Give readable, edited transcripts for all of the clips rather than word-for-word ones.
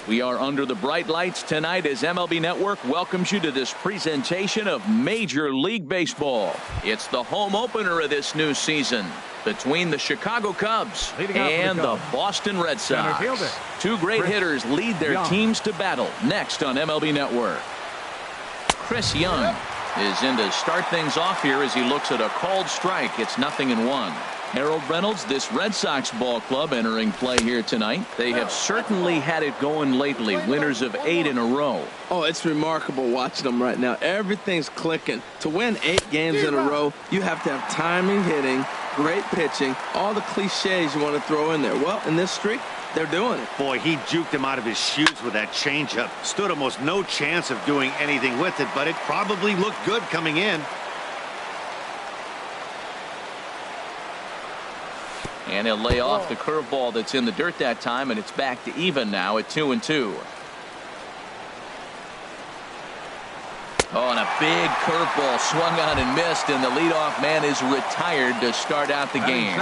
We are under the bright lights tonight as MLB Network welcomes you to this presentation of Major League Baseball. It's the home opener of this new season between the Chicago Cubs and the Boston Red Sox. Two great hitters lead their teams to battle next on MLB Network. Chris Young is in to start things off here as he looks at a called strike. It's 0-1. Harold Reynolds, this Red Sox ball club entering play here tonight. They have certainly had it going lately. Winners of 8 in a row. Oh, it's remarkable watching them right now. Everything's clicking. To win 8 games in a row, you have to have timing, hitting, great pitching, all the cliches you want to throw in there. Well, in this streak, they're doing it. Boy, he juked him out of his shoes with that changeup. Stood almost no chance of doing anything with it, but it probably looked good coming in. And he'll lay off the curveball that's in the dirt that time, and it's back to even now at 2-2. Oh, and a big curveball swung on and missed, and the leadoff man is retired to start out the game.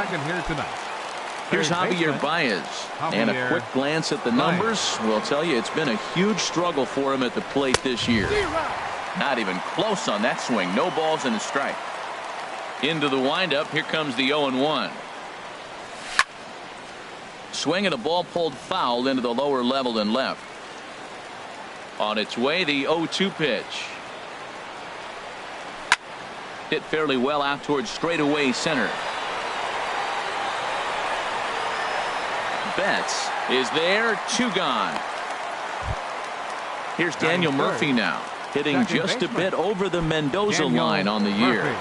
Here's Javier Baez, and a quick glance at the numbers will tell you it's been a huge struggle for him at the plate this year. Not even close on that swing. No balls and a strike. Into the windup. Here comes the 0-1. Swing and a ball pulled foul into the lower level and left. On its way, the 0-2 pitch. Hit fairly well out towards straightaway center. Betts is there. 2 gone. Here's Daniel Murphy now, hitting just a bit over the Mendoza line on the year.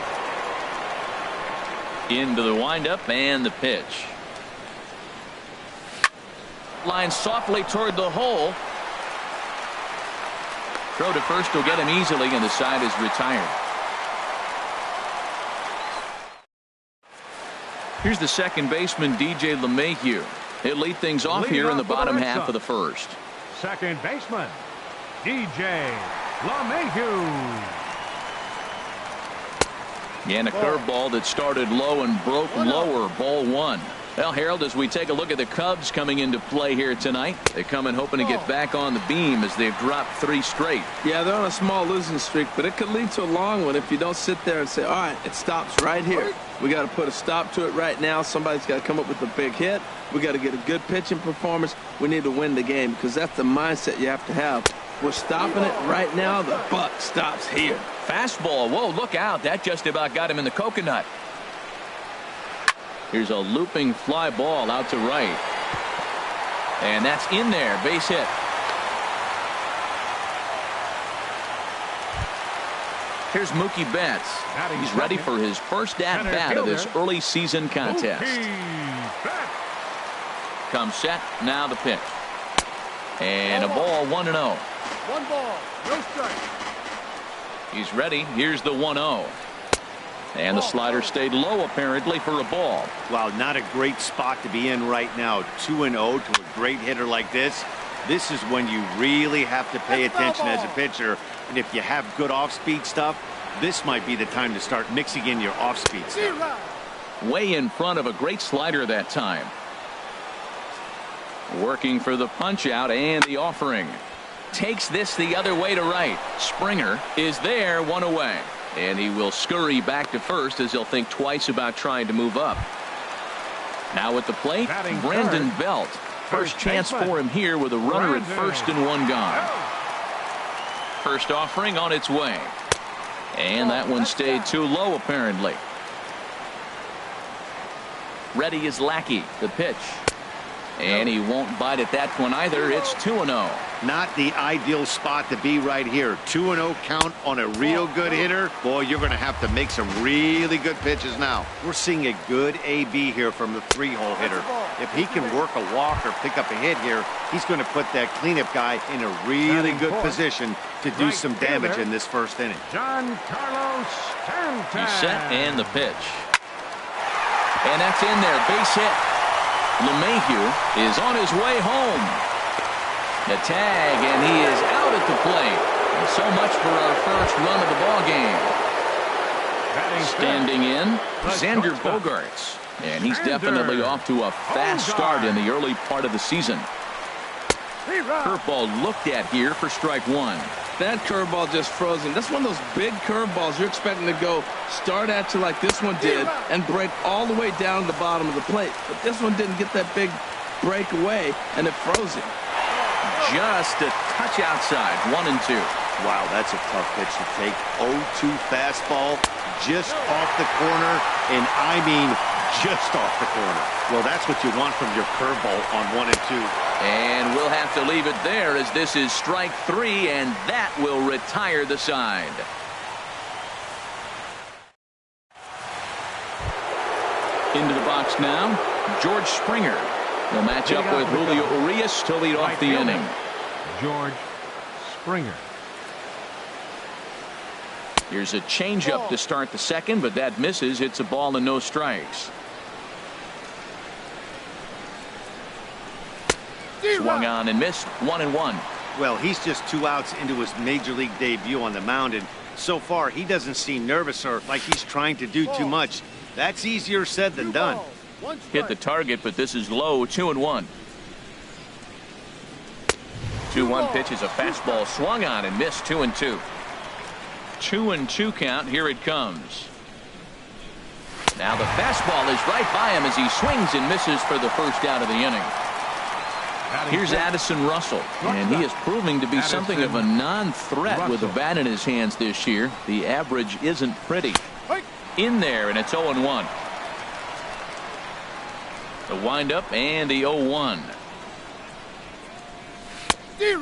Into the windup and the pitch. Line softly toward the hole. Throw to first will get him easily, and the side is retired. Here's the second baseman, DJ LeMahieu. He'll lead things off here in the bottom half of the first. Second baseman, DJ LeMahieu. And a curveball that started low and broke lower. Ball 1. Well, Harold, as we take a look at the Cubs coming into play here tonight, they come in hoping to get back on the beam as they've dropped 3 straight. Yeah, they're on a small losing streak, but it could lead to a long one if you don't sit there and say, all right, it stops right here. We got to put a stop to it right now. Somebody's got to come up with a big hit. We got to get a good pitching performance. We need to win the game because that's the mindset you have to have. We're stopping it right now. The buck stops here. Fastball. Whoa, look out. That just about got him in the coconut. Here's a looping fly ball out to right. And that's in there. Base hit. Here's Mookie Betts. He's ready for his first at-bat of this early season contest. Comes set. Now the pitch. And a ball 1-0. 1 ball, no strike. He's ready. Here's the 1-0. And the slider stayed low apparently for a ball. Wow, not a great spot to be in right now. 2-0 to a great hitter like this. This is when you really have to pay attention as a pitcher. And if you have good off-speed stuff, this might be the time to start mixing in your off-speed stuff. Way in front of a great slider that time. Working for the punch out and the offering. Takes this the other way to right. Springer is there, 1 away. And he will scurry back to first as he'll think twice about trying to move up. Now at the plate, Brandon Belt. First chance for him here with a runner at first and 1 gone. First offering on its way. And that one stayed too low apparently. Ready is Lackey. The pitch. And he won't bite at that one either. It's 2-0. Not the ideal spot to be right here. 2-0 count on a real good hitter. Boy, you're going to have to make some really good pitches now. We're seeing a good AB here from the 3-hole hitter. If he can work a walk or pick up a hit here, he's going to put that cleanup guy in a really good position to do some damage in this first inning. Giancarlo Stanton. He's set and the pitch. And that's in there. Base hit. LeMahieu is on his way home. The tag, and he is out at the plate. And so much for our first run of the ball game. Standing in, Xander Bogaerts. And he's definitely off to a fast start in the early part of the season. Curveball looked at here for strike one. That curveball just frozen. That's one of those big curveballs you're expecting to go start at you like this one did and break all the way down to the bottom of the plate. But this one didn't get that big break away, and it froze him. Just a touch outside, 1-2. Wow, that's a tough pitch to take. 0-2 fastball just off the corner, and I mean just off the corner. Well, that's what you want from your curveball on 1-2. And we'll have to leave it there as this is strike three, and that will retire the side. Into the box now, George Springer will match up with Julio Urias to lead off the inning. George Springer. Here's a changeup to start the second, but that misses. It's a ball and no strikes. Swung on and missed, 1-1. Well, he's just 2 outs into his major league debut on the mound, and so far he doesn't seem nervous or like he's trying to do too much. That's easier said than done. Hit the target, but this is low, 2-1. 2-1 pitch is a fastball swung on and missed, 2-2. 2-2 count. Here it comes. Now the fastball is right by him as he swings and misses for the first out of the inning. Here's Addison Russell, and he is proving to be something of a non-threat with the bat in his hands this year. The average isn't pretty. In there, and it's 0-1. The windup and the 0-1.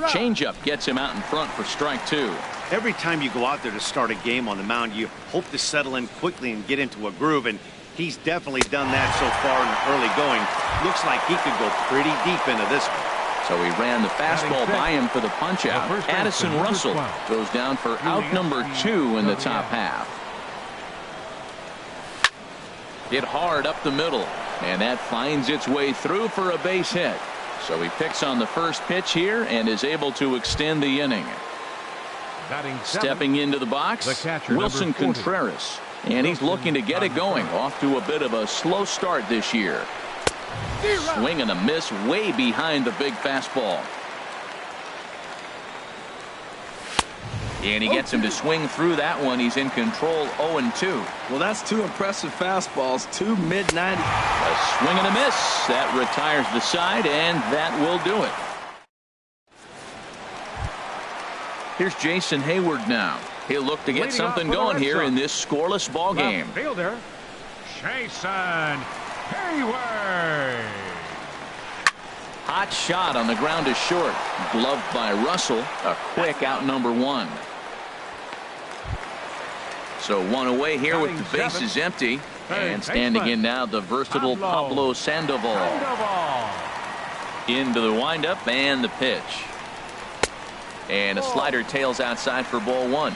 Changeup gets him out in front for strike two. Every time you go out there to start a game on the mound, you hope to settle in quickly and get into a groove, and he's definitely done that so far in the early going. Looks like he could go pretty deep into this one. So he ran the fastball by him for the punch out. Addison Russell goes down for out number 2 in the top half. Hit hard up the middle, and that finds its way through for a base hit. So he picks on the first pitch here and is able to extend the inning. Stepping into the box, Wilson Contreras, and he's looking to get it going. Off to a bit of a slow start this year. Swing and a miss way behind the big fastball. And he gets him to swing through that one. He's in control, 0-2. Well, that's 2 impressive fastballs, 2 mid-90. A swing and a miss. That retires the side, and that will do it. Here's Jason Hayward now. He'll look to get something going here in this scoreless ball game. Fielder, Jason Hayward. Hot shot on the ground is short. Gloved by Russell. A quick out number 1. So 1 away here with the bases empty. And standing in now, the versatile Pablo Sandoval. Into the windup and the pitch. And a slider tails outside for ball 1.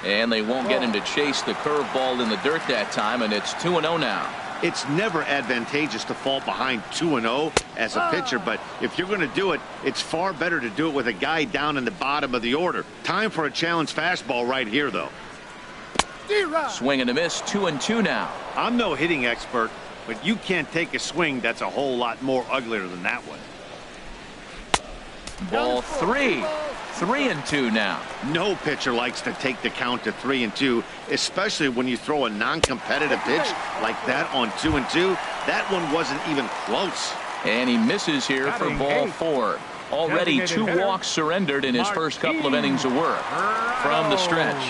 And they won't get him to chase the curveball in the dirt that time, and it's 2-0 now. It's never advantageous to fall behind 2-0 as a pitcher, but if you're going to do it, it's far better to do it with a guy down in the bottom of the order. Time for a challenge fastball right here, though. Swing and a miss, 2-2 now. I'm no hitting expert, but you can't take a swing that's a whole lot more uglier than that one. Ball 3. 3-2 now. No pitcher likes to take the count to 3-2, especially when you throw a non-competitive pitch like that on 2-2. That one wasn't even close. And he misses here for ball 4. Already 2 walks surrendered in his first couple of innings of work. From the stretch,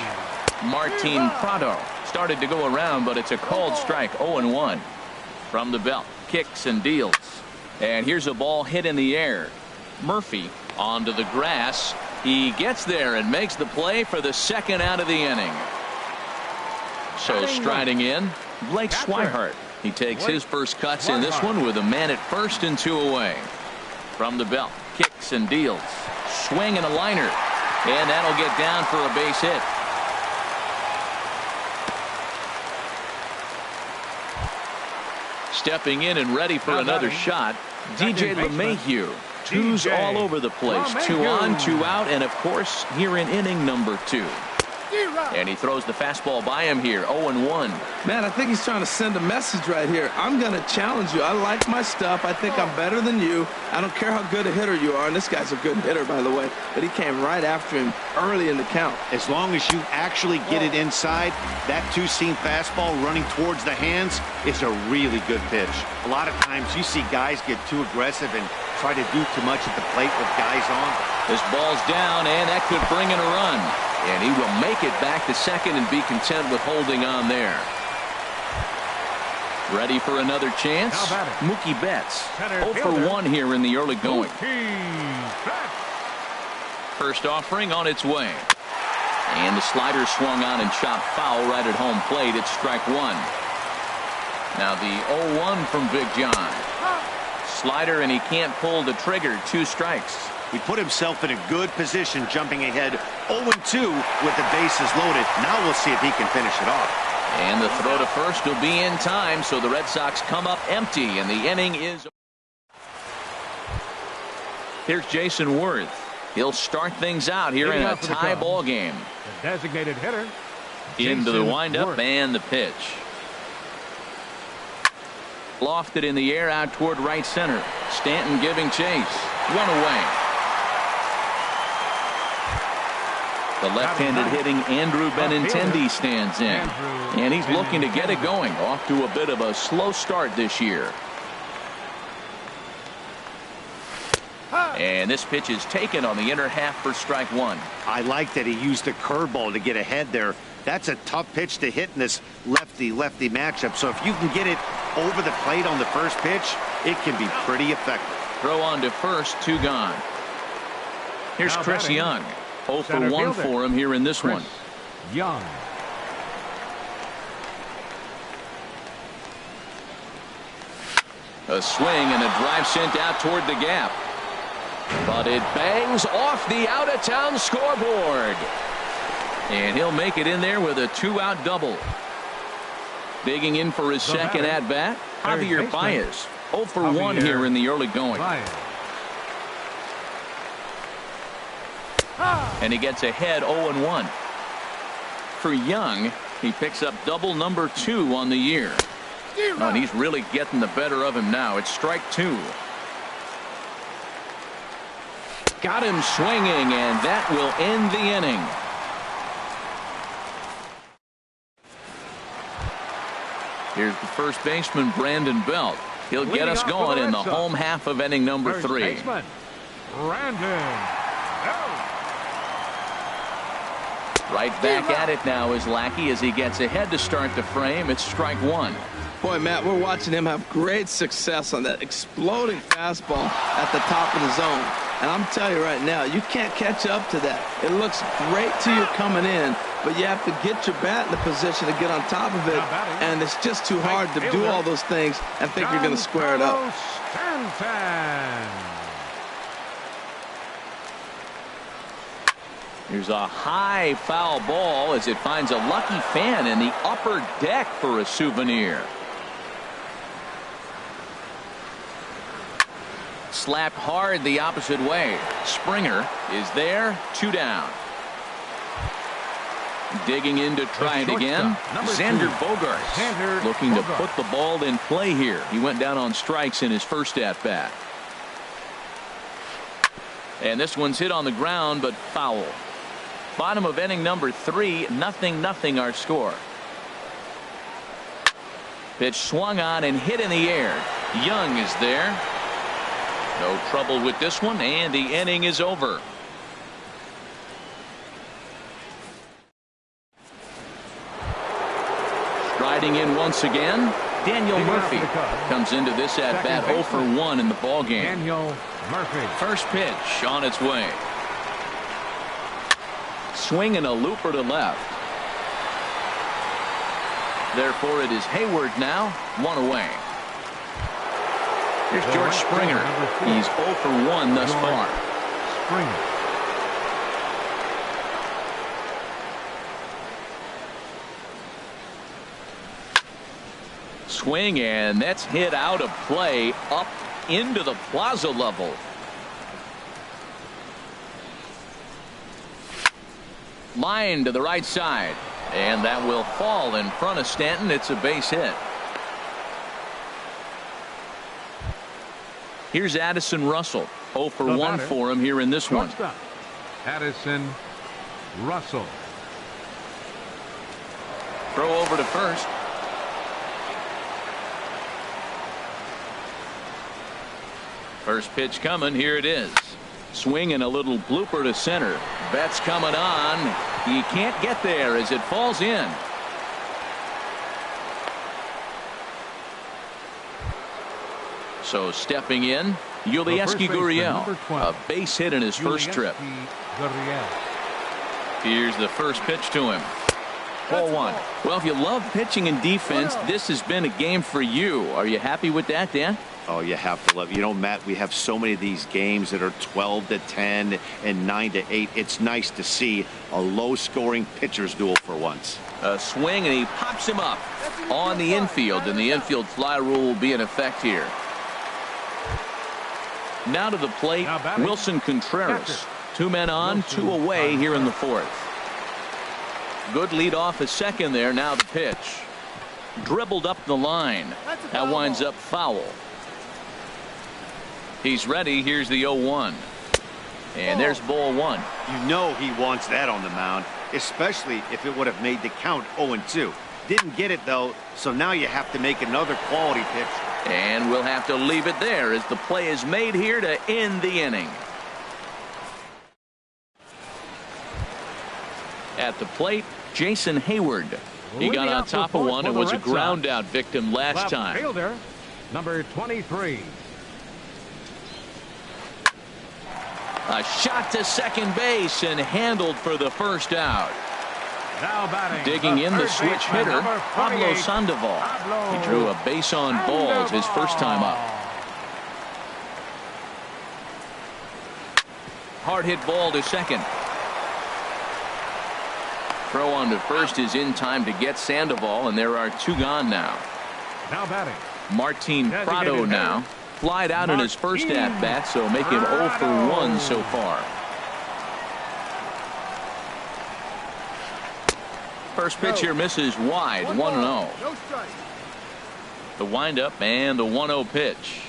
Martin Prado started to go around, but it's a called strike, 0-1. From the belt, kicks and deals. And here's a ball hit in the air. Murphy onto the grass. He gets there and makes the play for the second out of the inning. So striding in, Blake Swihart. He takes his first cuts in this one with a man at first and 2 away. From the belt, kicks and deals. Swing and a liner. And that'll get down for a base hit. Stepping in and ready for another shot, DJ LeMahieu. 2's all over the place. 2 on, 2 out, and of course here in inning number 2. And he throws the fastball by him here, 0-1. Man, I think he's trying to send a message right here. I'm going to challenge you. I like my stuff. I think I'm better than you. I don't care how good a hitter you are. And this guy's a good hitter, by the way. But he came right after him early in the count. As long as you actually get it inside, that two-seam fastball running towards the hands is a really good pitch. A lot of times you see guys get too aggressive and try to do too much at the plate with guys on. This ball's down, and that could bring in a run. And he will make it back to second and be content with holding on there. Ready for another chance? Mookie Betts, 0-for-1 here in the early going. First offering on its way. And the slider swung on and chopped foul right at home plate. It's strike one. Now the 0-1 from Big John. Slider, and he can't pull the trigger. 2 strikes. He put himself in a good position jumping ahead 0-2 with the bases loaded. Now we'll see if he can finish it off. And the throw to first will be in time, so the Red Sox come up empty, and the inning is. Here's Jason Worth. He'll start things out here in a tie ball game. The designated hitter. Into the windup and the pitch. Lofted in the air out toward right center. Stanton giving chase. 1 away. The left-handed hitting Andrew Benintendi stands in. And he's looking to get it going. Off to a bit of a slow start this year. And this pitch is taken on the inner half for strike one. I like that he used the curveball to get ahead there. That's a tough pitch to hit in this lefty-lefty matchup. So if you can get it over the plate on the first pitch, it can be pretty effective. Throw on to first, 2 gone. Here's Chris Young. 0-for-1 for him here in this one. Young. A swing and a drive sent out toward the gap. But it bangs off the out-of-town scoreboard. And he'll make it in there with a 2-out double. Digging in for his second at-bat, Javier Baez. 0-for-1 here in the early going. And he gets ahead 0-1. For Young, he picks up double number 2 on the year. Oh, and he's really getting the better of him now. It's strike 2. Got him swinging, and that will end the inning. Here's the first baseman, Brandon Belt. He'll get us going in the home half of inning number 3. Right back at it now is Lackey as he gets ahead to start the frame. It's strike 1. Boy, Matt, we're watching him have great success on that exploding fastball at the top of the zone. And I'm telling you right now, you can't catch up to that. It looks great to you coming in, but you have to get your bat in the position to get on top of it. And it's just too hard to do all those things and think you're going to square it up. Here's a high foul ball as it finds a lucky fan in the upper deck for a souvenir. Slapped hard the opposite way. Springer is there. 2 down. Digging in to try it again. Xander Bogaerts looking to put the ball in play here. He went down on strikes in his first at bat. And this one's hit on the ground, but foul. Bottom of inning number 3, 0-0 our score. Pitch swung on and hit in the air. Young is there. No trouble with this one, and the inning is over. Striding in once again, Daniel Murphy comes into this at bat 0-for-1 in the ball game. Daniel Murphy. First pitch on its way. Swing and a looper to left. Therefore, it is Hayward now, 1 away. Here's George Springer. He's 0-for-1 thus far. Springer. Swing, and that's hit out of play up into the plaza level. Line to the right side. And that will fall in front of Stanton. It's a base hit. Here's Addison Russell. 0 for 1 for him here in this one. Addison Russell. Throw over to first. First pitch coming. Here it is. Swing and a little blooper to center. Betts coming on. He can't get there as it falls in. So stepping in, Yulieski Gurriel, a base hit in his first trip. Here's the first pitch to him. Ball 1. Well, if you love pitching and defense, this has been a game for you. Are you happy with that, Dan? Oh, you have to love. You know, Matt, we have so many of these games that are 12-10 and 9-8. It's nice to see a low-scoring pitcher's duel for once. A swing, and he pops him up on the infield, and the infield fly rule will be in effect here. Now to the plate, Wilson Contreras. 2 men on, 2 away here in the 4th. Good lead off at second there. Now the pitch. Dribbled up the line. That winds up foul. He's ready. Here's the 0-1. And there's ball 1. You know he wants that on the mound, especially if it would have made the count 0-2. Didn't get it, though, so now you have to make another quality pitch. And we'll have to leave it there as the play is made here to end the inning. At the plate, Jason Hayward. He got on top of one and was a ground out victim last time. Fielder, number 23. A shot to second base and handled for the first out. Now batting, digging in the switch hitter, Pablo Sandoval. He drew a base on balls his first time up. Hard hit ball to second. Throw on to first is in time to get Sandoval, and there are 2 gone now. Now batting, Martin Prado now. Flied out in his first at-bat, so make him 0 for 1 so far. First pitch here misses wide, 1-0. The windup and the 1-0 pitch.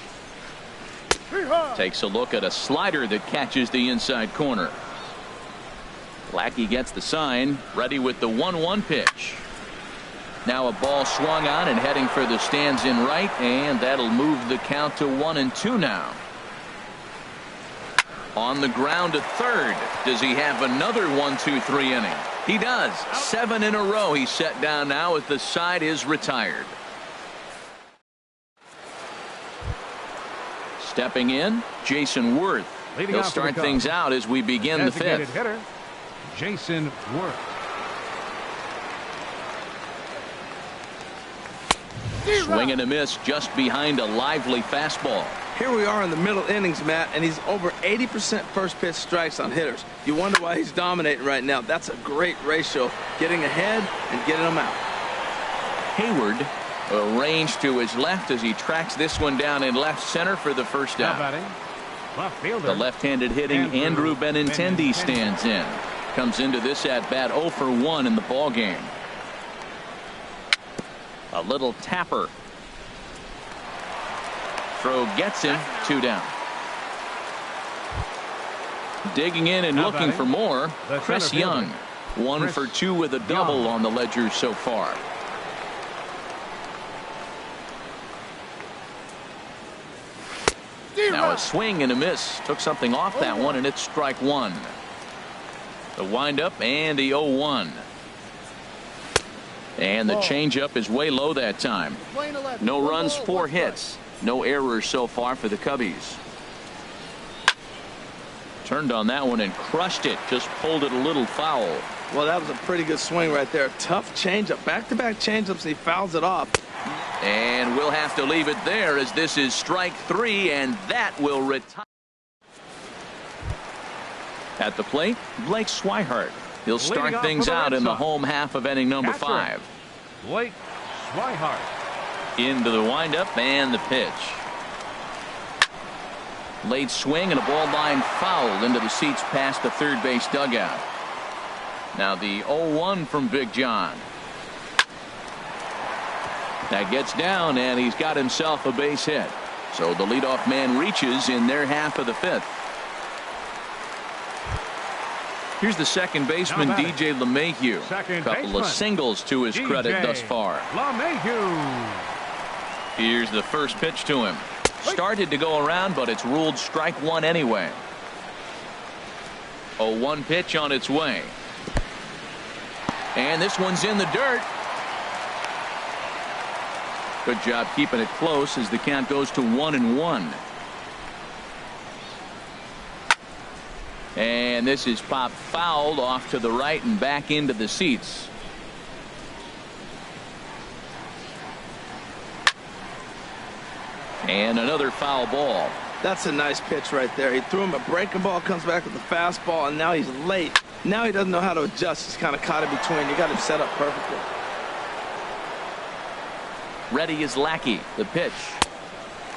Takes a look at a slider that catches the inside corner. Lackey gets the sign, ready with the 1-1 pitch. Now a ball swung on and heading for the stands in right, and that'll move the count to 1-2 now. On the ground to third. Does he have another 1-2-3 inning? He does. 7 in a row he's set down now as the side is retired. Stepping in, Jason Worth. He'll start things out as we begin the 5th. Hitter, Jason Worth. Swing and a miss just behind a lively fastball. Here we are in the middle innings, Matt, and he's over 80% first pitch strikes on hitters. You wonder why he's dominating right now. That's a great ratio, getting ahead and getting them out. Hayward arranged to his left as he tracks this one down in left center for the first out. Left fielder, the left-handed hitting Andrew Benintendi stands in. Comes into this at-bat 0 for 1 in the ball game. A little tapper. Throw gets him, 2 down. Digging in and looking for more, Chris Young. 1 for 2 with a double on the ledger so far. Now a swing and a miss. Took something off that one, and it's strike 1. The windup and the 0-1. And the changeup is way low that time. No runs, 4 hits. No errors so far for the Cubbies. Turned on that one and crushed it. Just pulled it a little foul. Well, that was a pretty good swing right there. Tough changeup. Back-to-back changeups, and he fouls it off. And we'll have to leave it there as this is strike 3, and that will retire. At the plate, Blake Swihart. He'll start things out in the home half of inning number 5. Blake Swihart. Into the windup and the pitch. Late swing and a ball line foul into the seats past the third base dugout. Now the 0-1 from Big John. That gets down, and he's got himself a base hit. So the leadoff man reaches in their half of the fifth. Here's the second baseman, DJ LeMahieu. A couple of singles to his credit thus far. Here's the first pitch to him. Started to go around, but it's ruled strike one anyway. 0-1 pitch on its way. And this one's in the dirt. Good job keeping it close as the count goes to 1-1. And this is popped fouled off to the right and back into the seats. And another foul ball. That's a nice pitch right there. He threw him a breaking ball, comes back with a fastball, and now he's late. Now he doesn't know how to adjust. He's kind of caught in between. You got him set up perfectly. Ready is Lackey. The pitch.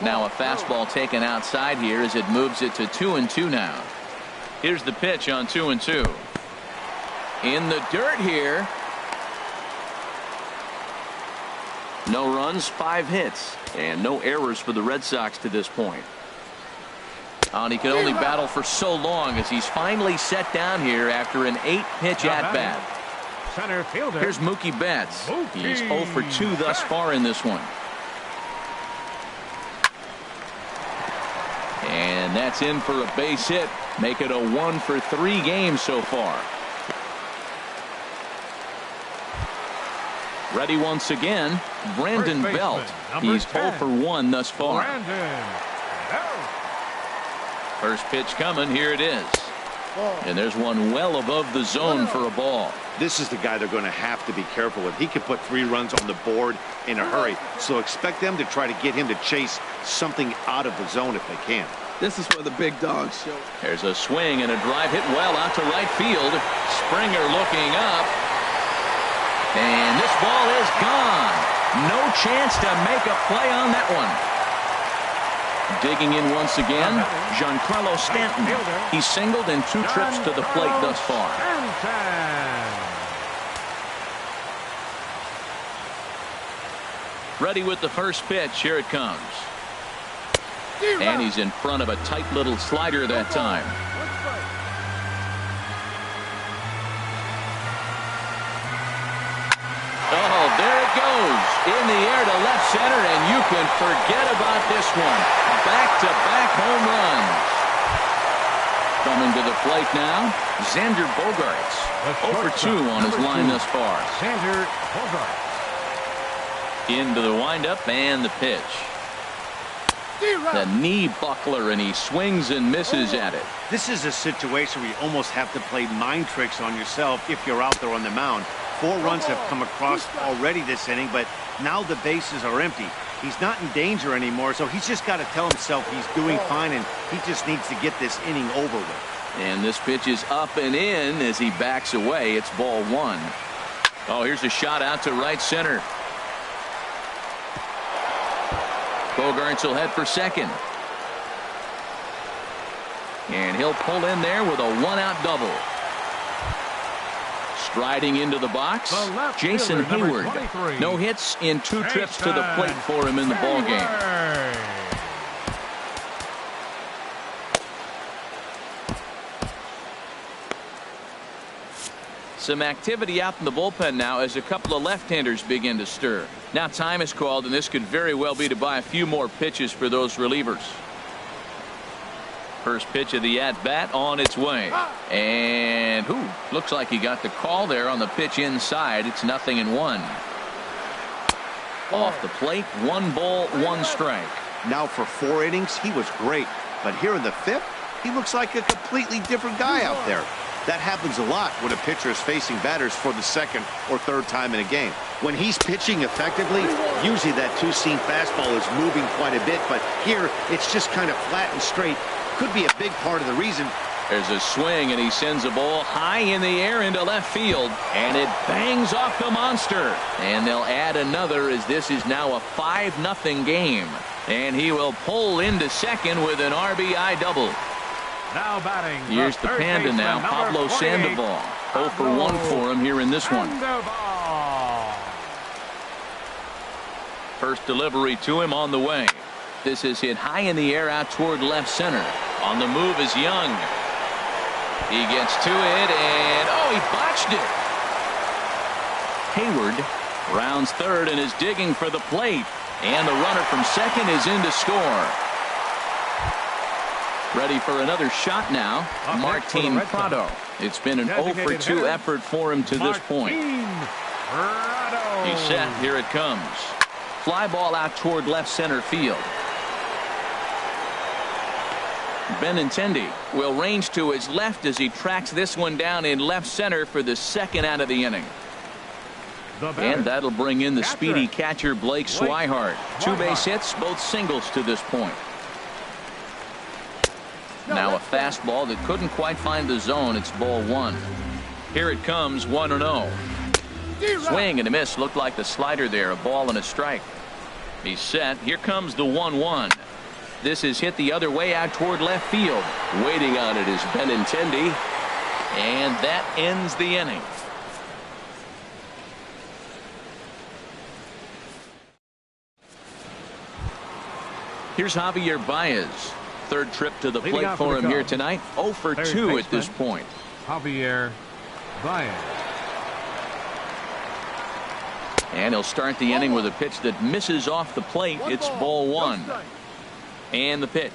Now a fastball taken outside here as it moves it to 2-2 now. Here's the pitch on 2-2. In the dirt here. No runs, 5 hits, and no errors for the Red Sox to this point. And he can only battle for so long as he's finally set down here after an 8-pitch at-bat. Center fielder. Here's Mookie Betts. He's 0 for 2 thus far in this one. And that's in for a base hit. Make it a 1 for 3 game so far. Ready once again, Brandon Belt. He's 0 for 1 thus far. First pitch coming. Here it is. And there's one well above the zone for a ball. This is the guy they're going to have to be careful with. He could put 3 runs on the board in a hurry. So expect them to try to get him to chase something out of the zone if they can. This is where the big dogs show. There's a swing and a drive hit well out to right field. Springer looking up. And this ball is gone. No chance to make a play on that one. Digging in once again, Giancarlo Stanton. He's singled in 2 trips to the plate thus far. Ready with the first pitch. Here it comes. And he's in front of a tight little slider that time. Oh, there it goes. In the air to left center, and you can forget about this one. Back-to-back home runs. Coming to the plate now, Xander Bogaerts. 0 for 2 on his line thus far. Xander Bogaerts. Into the windup and the pitch. The knee buckler, and he swings and misses at it. This is a situation where you almost have to play mind tricks on yourself if you're out there on the mound. 4 runs have come across already this inning, but now the bases are empty. He's not in danger anymore, so he's just got to tell himself he's doing fine, and he just needs to get this inning over with. And this pitch is up and in as he backs away. It's ball 1. Oh, here's a shot out to right center. Bogaerts will head for second. And he'll pull in there with a 1-out double. Striding into the box, Jason Hayward. No hits in 2 trips to the plate for him in the ballgame. Some activity out in the bullpen now as a couple of left-handers begin to stir. Now time is called, and this could very well be to buy a few more pitches for those relievers. First pitch of the at-bat on its way. And looks like he got the call there on the pitch inside. It's 0-1. Off the plate, 1 ball, 1 strike. Now for 4 innings, he was great. But here in the 5th, he looks like a completely different guy out there. That happens a lot when a pitcher is facing batters for the 2nd or 3rd time in a game. When he's pitching effectively, usually that 2-seam fastball is moving quite a bit, but here it's just kind of flat and straight. Could be a big part of the reason. There's a swing, and he sends a ball high in the air into left field, and it bangs off the monster. And they'll add another as this is now a 5-0 game. And he will pull into second with an RBI double. Now batting. Here's the Panda now, Pablo Sandoval. 0 for 1 for him here in this one. First delivery to him on the way. This is hit high in the air out toward left center. On the move is Young. He gets to it, and oh, he botched it. Hayward rounds third and is digging for the plate. And the runner from second is in to score. Ready for another shot now. Martin Prado. It's been an 0 for 2 effort for him to this point. He's set. Here it comes. Fly ball out toward left center field. Benintendi will range to his left as he tracks this one down in left center for the second out of the inning. And that'll bring in the speedy catcher Blake Swihart. 2 base hits, both singles to this point. Now a fastball that couldn't quite find the zone. It's ball 1. Here it comes, 1-0. Swing and a miss. Looked like the slider there. A ball and a strike. He's set. Here comes the 1-1. This is hit the other way out toward left field. Waiting on it is Benintendi. And that ends the inning. Here's Javier Baez. Third trip to the plate for him here tonight. 0 for 2 at this point. Javier Baez. And he'll start the inning with a pitch that misses off the plate. It's ball 1. And the pitch.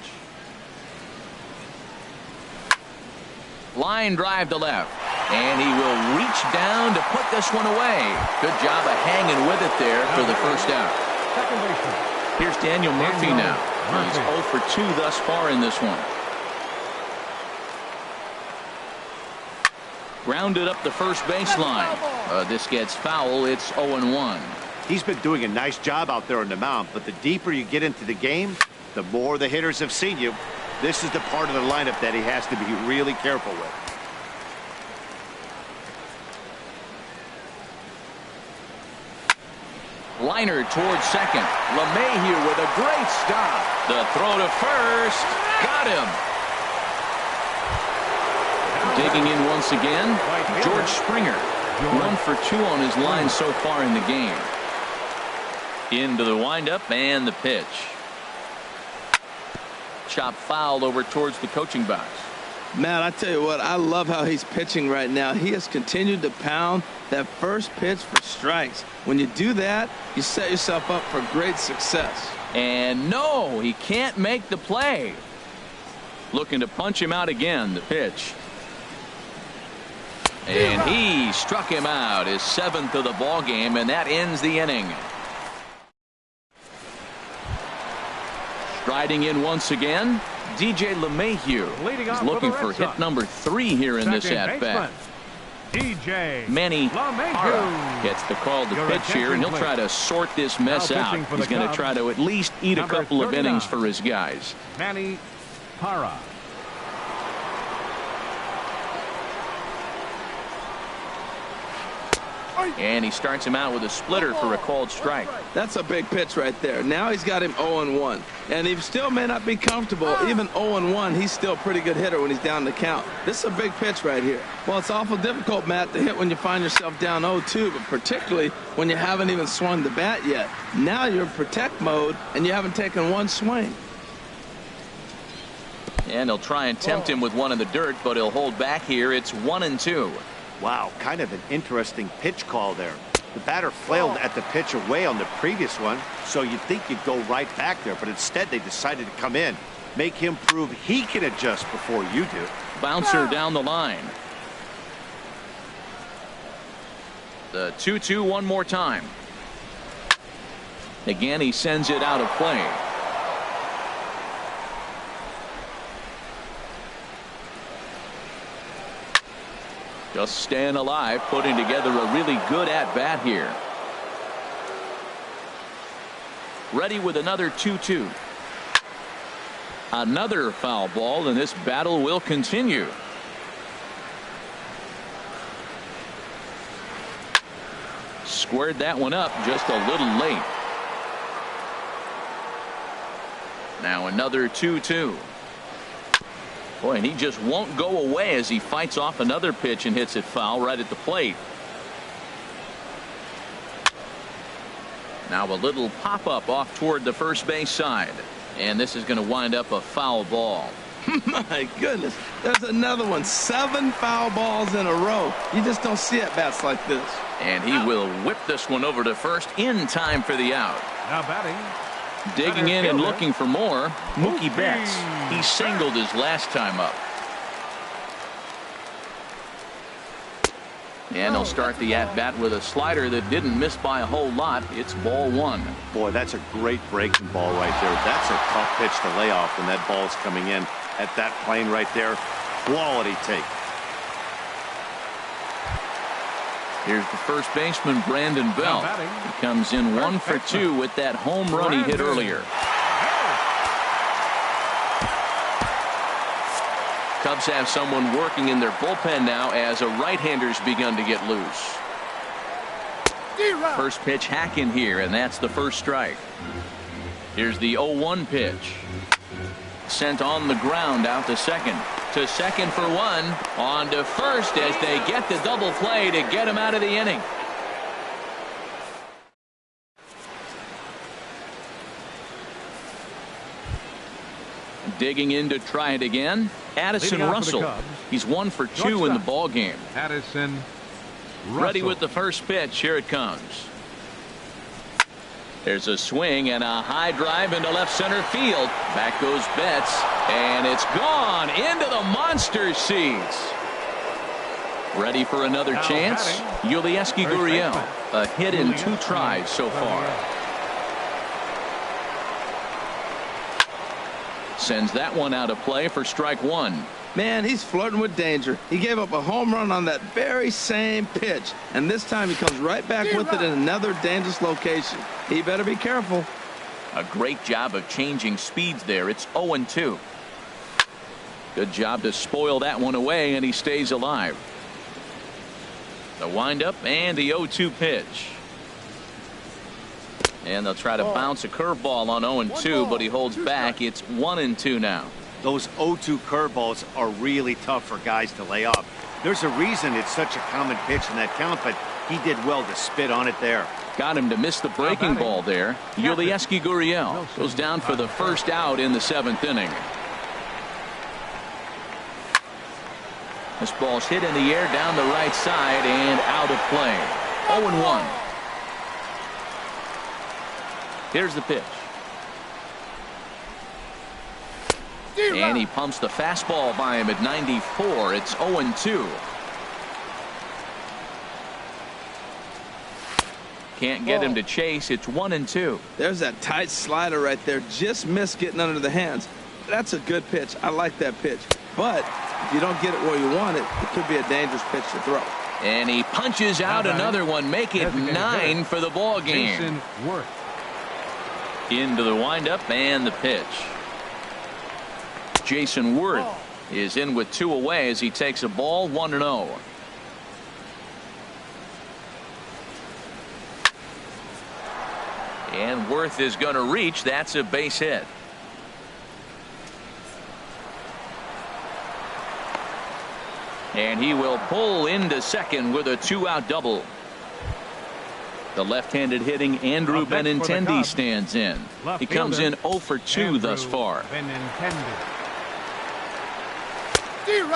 Line drive to left. And he will reach down to put this one away. Good job of hanging with it there for the first out. Second baseman. Here's Daniel Murphy now. He's 0 for 2 thus far in this one. Grounded up the first baseline. This gets foul. It's 0-1. He's been doing a nice job out there on the mound, but the deeper you get into the game, the more the hitters have seen you. This is the part of the lineup that he has to be really careful with. Liner towards second. LeMahieu with a great stop. The throw to first. Got him. Digging in once again, George Springer. 1 for 2 on his line so far in the game. Into the windup and the pitch. Chop foul over towards the coaching box. Matt, I tell you what, I love how he's pitching right now. He has continued to pound that first pitch for strikes. When you do that, you set yourself up for great success. And no, he can't make the play. Looking to punch him out again. The pitch. And he struck him out. His 7th of the ball game, and that ends the inning. Striding in once again, DJ LeMahieu is looking for hit number 3 here in this at-bat. DJ Manny Parra gets the call to pitch here, and he'll try to sort this mess out. He's going to try to at least eat a couple of innings for his guys. Manny Parra. And he starts him out with a splitter for a called strike. That's a big pitch right there. Now he's got him 0-1. And he still may not be comfortable. Even 0-1, he's still a pretty good hitter when he's down the count. This is a big pitch right here. Well, it's awful difficult, Matt, to hit when you find yourself down 0-2, but particularly when you haven't even swung the bat yet. Now you're in protect mode, and you haven't taken one swing. And he'll try and tempt him with one in the dirt, but he'll hold back here. It's 1-2. Wow, kind of an interesting pitch call there. The batter flailed at the pitch away on the previous one, so you'd think you'd go right back there, but instead they decided to come in, make him prove he can adjust before you do. Bouncer down the line. The 2-2 one more time. Again, he sends it out of play. Just staying alive, putting together a really good at-bat here. Ready with another 2-2. Another foul ball, and this battle will continue. Squared that one up just a little late. Now another 2-2. Boy, and he just won't go away as he fights off another pitch and hits it foul right at the plate. Now a little pop-up off toward the first base side. And this is going to wind up a foul ball. My goodness. There's another one. 7 foul balls in a row. You just don't see at-bats like this. And he will whip this one over to first in time for the out. Now batting. Digging in and looking for more, Mookie Betts. He singled his last time up. And they'll start the at-bat with a slider that didn't miss by a whole lot. It's ball 1. Boy, that's a great breaking ball right there. That's a tough pitch to lay off when that ball's coming in at that plane right there. Quality take. Here's the first baseman, Brandon Belt. He comes in 1 for 2 with that home run he hit earlier. Cubs have someone working in their bullpen now as a right-hander's begun to get loose. First pitch hack in here, and that's the first strike. Here's the 0-1 pitch. Sent on the ground out to second. To second for 1. On to first as they get the double play to get him out of the inning. Digging in to try it again. Addison Russell. He's 1 for 2 in the ball game. Addison Russell. Ready with the first pitch. Here it comes. There's a swing and a high drive into left center field. Back goes Betts, and it's gone into the monster seats. Ready for another chance. Yulieski Gurriel. A hit in 2 tries so far. Sends that one out of play for strike 1. Man, he's flirting with danger. He gave up a home run on that very same pitch, and this time he comes right back with it in another dangerous location. He better be careful. A great job of changing speeds there. It's 0-2. Good job to spoil that one away, and he stays alive. The windup and the 0-2 pitch. And they'll try to bounce a curveball on 0-2, but he holds back. It's 1-2 now. Those 0-2 curveballs are really tough for guys to lay off. There's a reason it's such a common pitch in that count, but he did well to spit on it there. Got him to miss the breaking ball there. Yulieski Gurriel goes down for the first out in the 7th inning. This ball's hit in the air down the right side and out of play. 0-1. Here's the pitch. And he pumps the fastball by him at 94. It's 0-2. Can't get him to chase. It's 1-2. There's that tight slider right there. Just missed getting under the hands. That's a good pitch. I like that pitch. But if you don't get it where you want it, it could be a dangerous pitch to throw. And he punches out another one. Make it 9 for the ball game. Into the windup and the pitch. Jason Worth is in with 2 away as he takes a ball 1-0. And Worth is going to reach. That's a base hit. And he will pull into second with a 2-out double. The left-handed hitting Andrew Benintendi stands in. He comes in 0 for 2 thus far.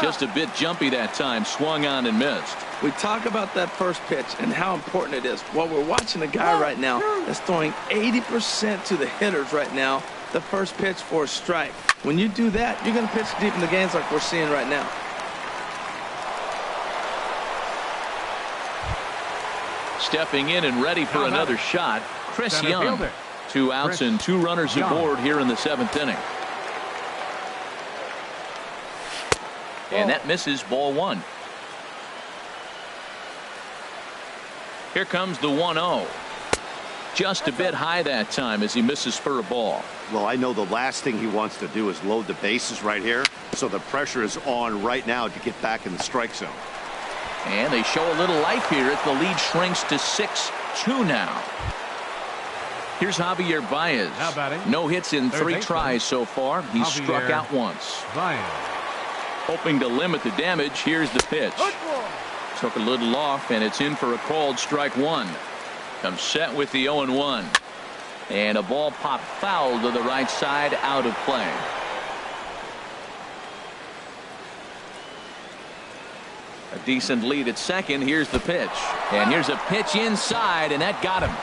Just a bit jumpy that time. Swung on and missed. We talk about that first pitch and how important it is. Well, we're watching a guy right now that's throwing 80% to the hitters right now. The first pitch for a strike. When you do that, you're going to pitch deep in the games like we're seeing right now. Stepping in and ready for another shot, Chris Young. 2 outs and 2 runners aboard here in the 7th inning. And that misses ball 1. Here comes the 1-0. Just a bit high that time as he misses for a ball. Well, I know the last thing he wants to do is load the bases right here. So the pressure is on right now to get back in the strike zone. And they show a little life here as the lead shrinks to 6-2 now. Here's Javier Baez. No hits in 3 tries so far. He's struck out once. Hoping to limit the damage, here's the pitch. Took a little off, and it's in for a called strike one. Comes set with the 0-1. And a ball popped foul to the right side, out of play. A decent lead at second. Here's the pitch. And here's a pitch inside, and that got him.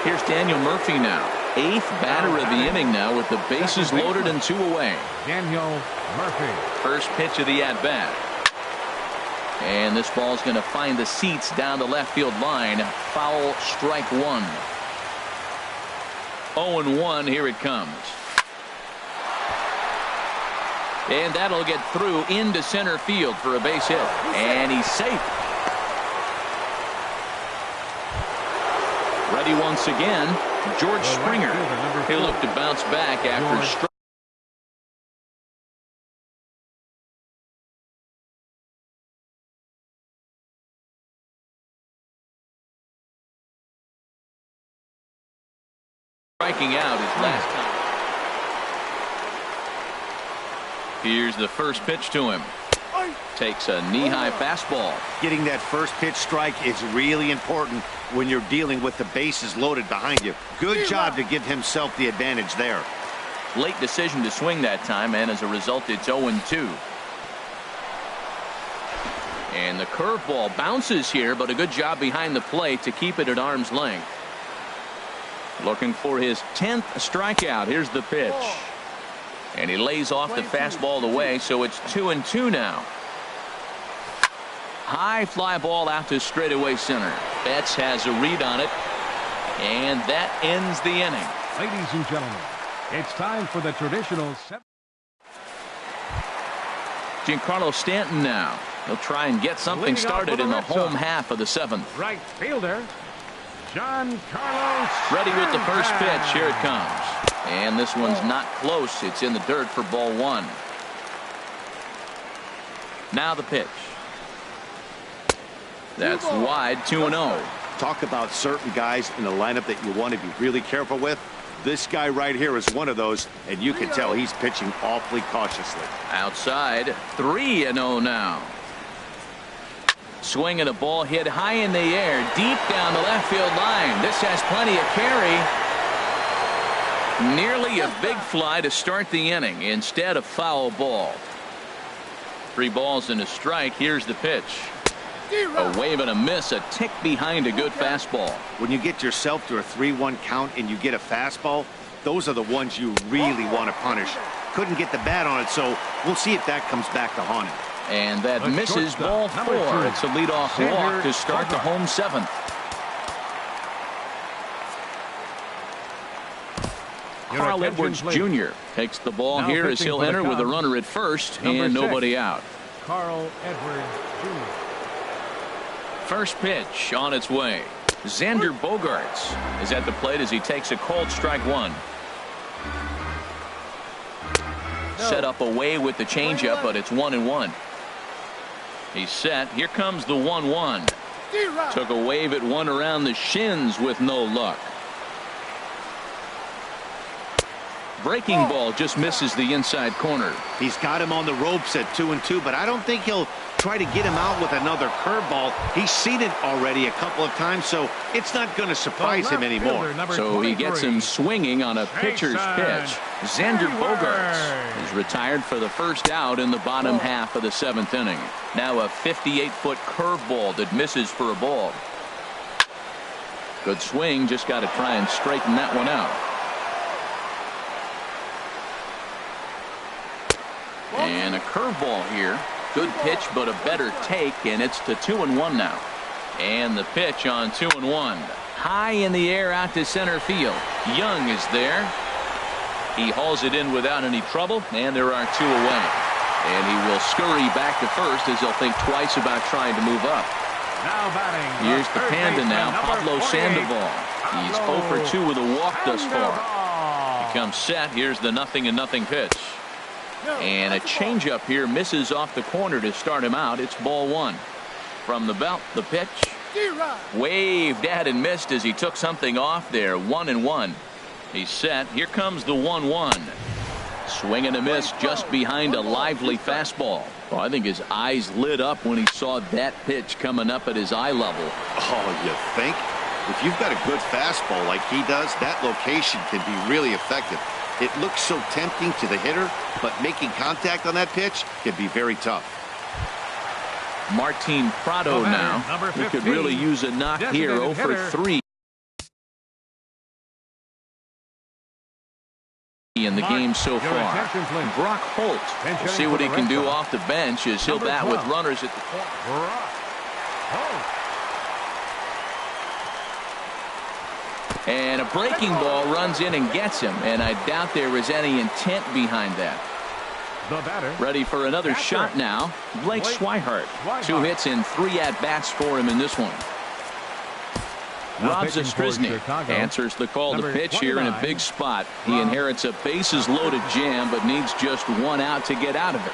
Here's Daniel Murphy now. 8th batter of the inning now with the bases loaded and 2 away. Daniel Murphy. First pitch of the at-bat. And this ball's going to find the seats down the left field line. Foul, strike one. 0-1, here it comes. And that'll get through into center field for a base hit. And he's safe. Ready once again, George Springer. He'll look to bounce back after striking out his last time. Here's the first pitch to him. Takes a knee-high fastball. Getting that first pitch strike is really important when you're dealing with the bases loaded behind you. Good job to give himself the advantage there. Late decision to swing that time, and as a result, it's 0-2. And the curveball bounces here, but a good job behind the plate to keep it at arm's length. Looking for his 10th strikeout. Here's the pitch. And he lays off the fastball away, so it's 2-2 now. High fly ball out to straightaway center. Betts has a read on it, and that ends the inning. Ladies and gentlemen, it's time for the traditional Giancarlo Stanton now. He'll try and get something started in the home half of the 7th. right fielder, Giancarlo. Ready with the first pitch. Here it comes. And this one's not close. It's in the dirt for ball one. Now the pitch. That's wide, 2-0. Talk about certain guys in the lineup that you want to be really careful with. This guy right here is one of those, and you can tell he's pitching awfully cautiously. Outside, 3-0 now. Swinging a ball hit high in the air, deep down the left field line. This has plenty of carry. Nearly a big fly to start the inning. Instead, a foul ball. 3 balls and a strike. Here's the pitch. A wave and a miss, a tick behind a good fastball. When you get yourself to a 3-1 count and you get a fastball, those are the ones you really want to punish. Couldn't get the bat on it, so we'll see if that comes back to haunt him. And that misses ball 4. It's a leadoff walk to start the home 7th. Carl Edwards Jr. takes the ball here as he'll enter with a runner at first and nobody out. Carl Edwards Jr. First pitch on its way. Xander Bogaerts is at the plate as he takes a called strike one. Set up away with the changeup, but it's 1-1. He's set. Here comes the 1-1. Took a wave at one around the shins with no luck. Breaking ball just misses the inside corner. He's got him on the ropes at 2-2, but I don't think he'll try to get him out with another curveball. He's seen it already a couple of times, so it's not going to surprise him anymore. So he gets him swinging on a pitcher's pitch. Xander Bogaerts is retired for the first out in the bottom half of the 7th inning. Now a 58-foot curveball that misses for a ball. Good swing, just got to try and straighten that one out. And a curveball here. Good pitch, but a better take, and it's to 2-1 now. And the pitch on 2-1. High in the air out to center field. Young is there. He hauls it in without any trouble, and there are 2 away. And he will scurry back to first as he'll think twice about trying to move up. Now batting. Here's the Panda now, Pablo Sandoval. He's 0 for 2 with a walk thus far. He comes set. Here's the 0-0 pitch. And a changeup here misses off the corner to start him out. It's ball 1. From the belt, the pitch. Waved at and missed as he took something off there. 1-1. He's set. Here comes the 1-1. Swing and a miss just behind a lively fastball. Well, I think his eyes lit up when he saw that pitch coming up at his eye level. Oh, you think? If you've got a good fastball like he does, that location can be really effective. It looks so tempting to the hitter, but making contact on that pitch can be very tough. Martin Prado now. He could really use a knock here. 0 for 3 in the game so far. Brock Holt. We'll see what he can do off the bench as he'll bat with runners at the corner. And a breaking ball runs in and gets him, and I doubt there was any intent behind that. Ready for another shot now. Blake Swihart. 2 hits and 3 at-bats for him in this one. Rob Zastryzny answers the call to pitch here in a big spot. He inherits a bases-loaded jam, but needs just 1 out to get out of it.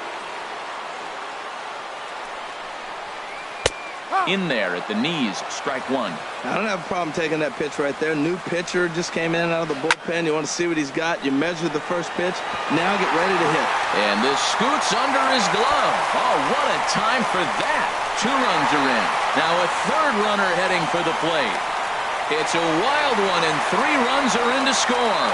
In there at the knees, strike 1. I don't have a problem taking that pitch right there. New pitcher just came in out of the bullpen. You want to see what he's got. You measure the first pitch. Now get ready to hit. And this scoots under his glove. Oh, what a time for that. 2 runs are in. Now a 3rd runner heading for the plate. It's a wild one, and 3 runs are in to score.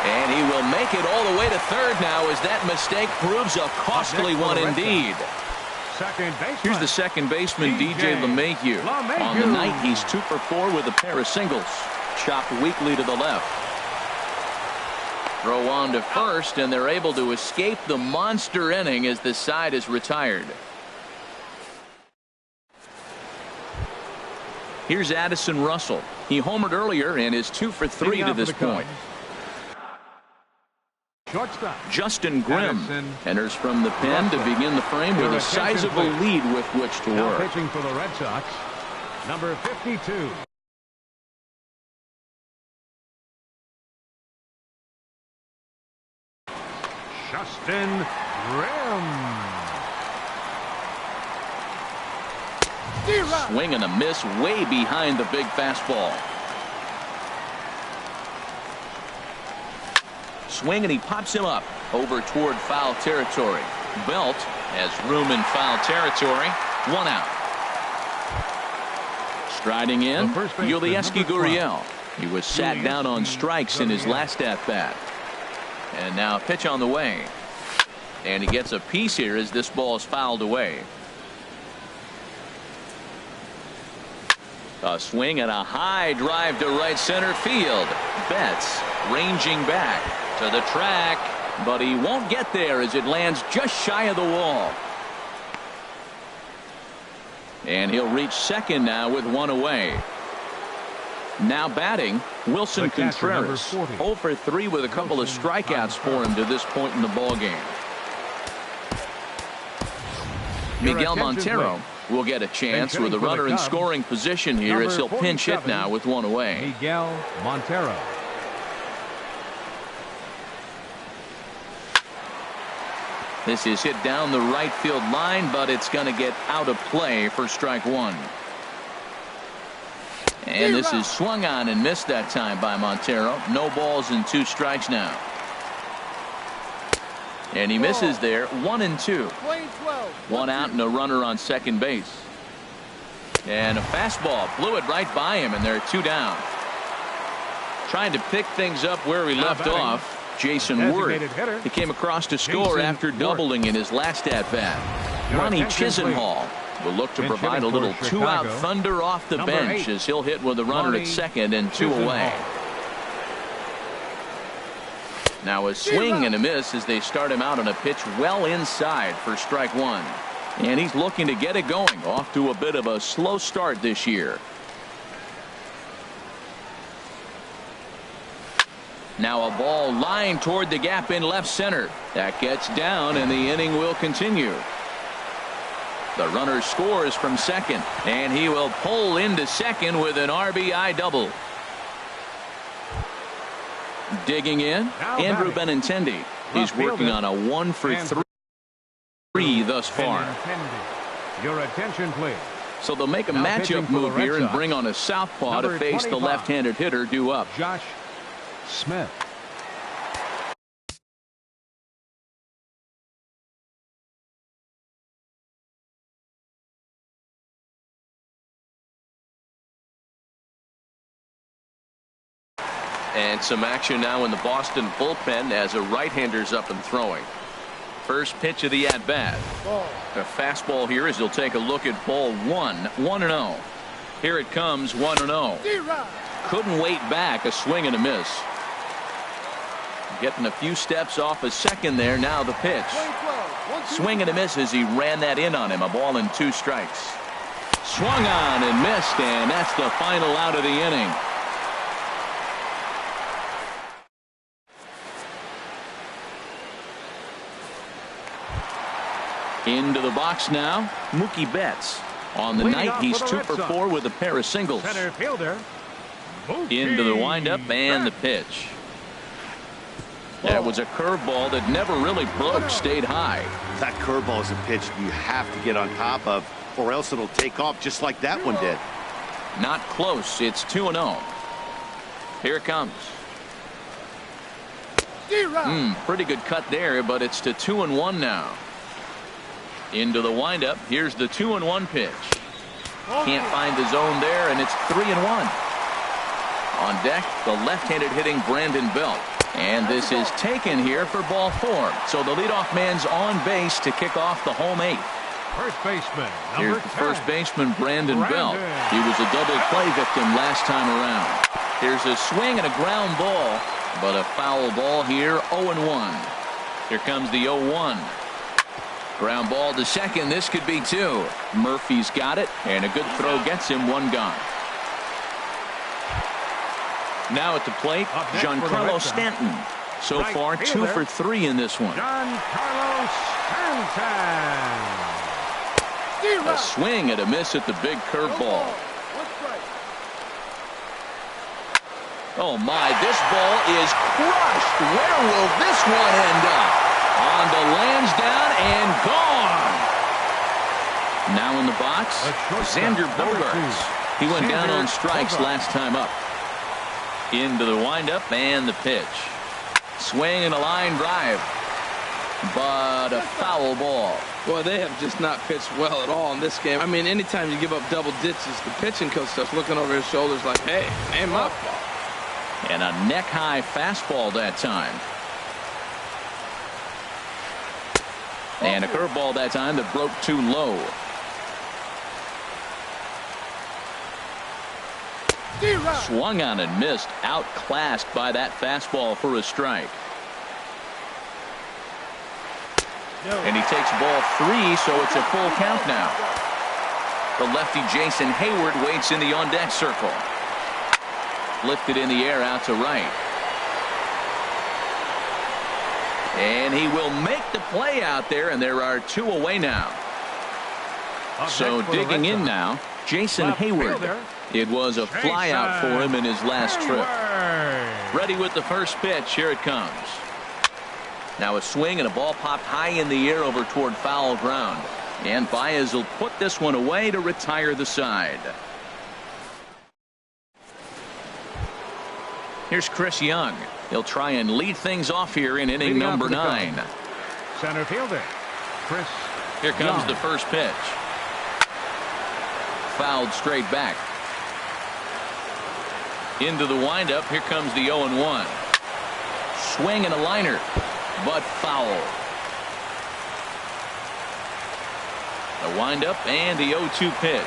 And he will make it all the way to 3rd now as that mistake proves a costly one indeed. Here's the second baseman, DJ LeMahieu. On the night, he's 2 for 4 with a pair of singles. Chopped weakly to the left. Throw on to first, and they're able to escape the monster inning as the side is retired. Here's Addison Russell. He homered earlier and is 2 for 3 to this point. Justin Grimm enters from the pen to begin the frame with a sizable lead with which to work. Pitching for the Red Sox, number 52. Justin Grimm. Swing and a miss way behind the big fastball. Swing and he pops him up over toward foul territory. Belt has room in foul territory. 1 out. Striding in, Yulieski Gurriel. He was sat down on strikes in his last at-bat. And now pitch on the way. And he gets a piece here as this ball is fouled away. A swing and a high drive to right center field. Betts ranging back to the track, but he won't get there as it lands just shy of the wall. And he'll reach 2nd now with 1 away. Now batting, Wilson Contreras. 0 for 3 with a couple of strikeouts for him to this point in the ballgame. Miguel Montero will get a chance with a runner in scoring position here as he'll pinch hit now with 1 away. Miguel Montero. This is hit down the right field line, but it's going to get out of play for strike 1. And this is swung on and missed that time by Montero. No balls and 2 strikes now. And he misses there. 1 and 2. 1 out and a runner on second base. And a fastball blew it right by him, and there are 2 down. Trying to pick things up where he left off. Jason Ward. He came across to score after doubling in his last at-bat. Ronnie Chisenhall will look to provide a little 2-out thunder off the bench as he'll hit with a runner at 2nd and 2 away. Now a swing and a miss as they start him out on a pitch well inside for strike 1. And he's looking to get it going. Off to a bit of a slow start this year. Now a ball lined toward the gap in left center. That gets down and the inning will continue. The runner scores from 2nd, and he will pull into 2nd with an RBI double. Digging in, Andrew Benintendi. He's working on a 1 for 3 thus far. Your attention, please. So they'll make a matchup move here and bring on a southpaw to face the left-handed hitter due up. Josh Smith. And some action now in the Boston bullpen as a right-hander's up and throwing. First pitch of the at-bat. A fastball here as he'll take a look at ball 1-0. Here it comes, 1-0. Couldn't wait back, a swing and a miss. Getting a few steps off a second there. Now the pitch. Swing and a miss as he ran that in on him. A ball and 2 strikes. Swung on and missed, and that's the final out of the inning. Into the box now, Mookie Betts. On the night, he's 2 for 4 with a pair of singles. Center fielder, Into the windup and the pitch. That was a curveball that never really broke, stayed high. That curveball is a pitch you have to get on top of, or else it'll take off just like that one did. Not close. It's 2-0. Here it comes. Pretty good cut there, but it's to 2-1 now. Into the windup. Here's the 2-1 pitch. Can't find the zone there, and it's 3-1. On deck, the left-handed hitting Brandon Belt. And this is taken here for ball 4. So the leadoff man's on base to kick off the home 8th. First baseman, Here's the first baseman, Brandon Belt. He was a double play victim last time around. Here's a swing and a ground ball, but a foul ball here, 0-1. Here comes the 0-1. Ground ball to second. This could be 2. Murphy's got it, and a good throw gets him 1 gone. Now at the plate, Giancarlo Stanton. So far, 2 for 3 in this one. Giancarlo Stanton. A swing and a miss at the big curveball. Oh my, this ball is crushed. Where will this one end up? On the lands down and gone. Now in the box, Xander Bogaerts. He went down on strikes last time up. Into the windup and the pitch. Swing and a line drive. But a foul ball. Boy, they have just not pitched well at all in this game. I mean, anytime you give up double ditches, the pitching coach starts looking over his shoulders like, hey, aim up. And a neck-high fastball that time. And a curveball that time that broke too low. Swung on and missed. Outclassed by that fastball for a strike. And he takes ball 3, so it's a full count now. The lefty Jason Hayward waits in the on-deck circle. Lifted in the air out to right. And he will make the play out there, and there are 2 away now. So digging in now, Jason Hayward. It was a fly out for him in his last trip. Ready with the first pitch. Here it comes. Now a swing and a ball popped high in the air over toward foul ground. And Baez will put this one away to retire the side. Here's Chris Young. He'll try and lead things off here in inning number 9. Center fielder, Chris. Here comes the first pitch. Fouled straight back. Into the windup. Here comes the 0-1. Swing and a liner, but foul. The windup and the 0-2 pitch.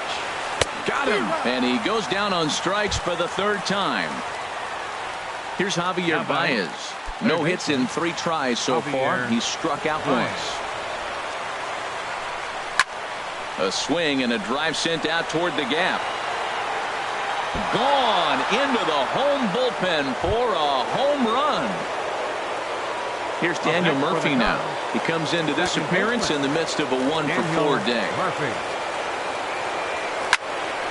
Got him. And he goes down on strikes for the 3rd time. Here's Javier Baez. No hits in 3 tries so far. He's struck out once. A swing and a drive sent out toward the gap. Gone into the home bullpen for a home run. Here's Daniel Murphy now. He comes into this appearance in the midst of a 1-for-4 day.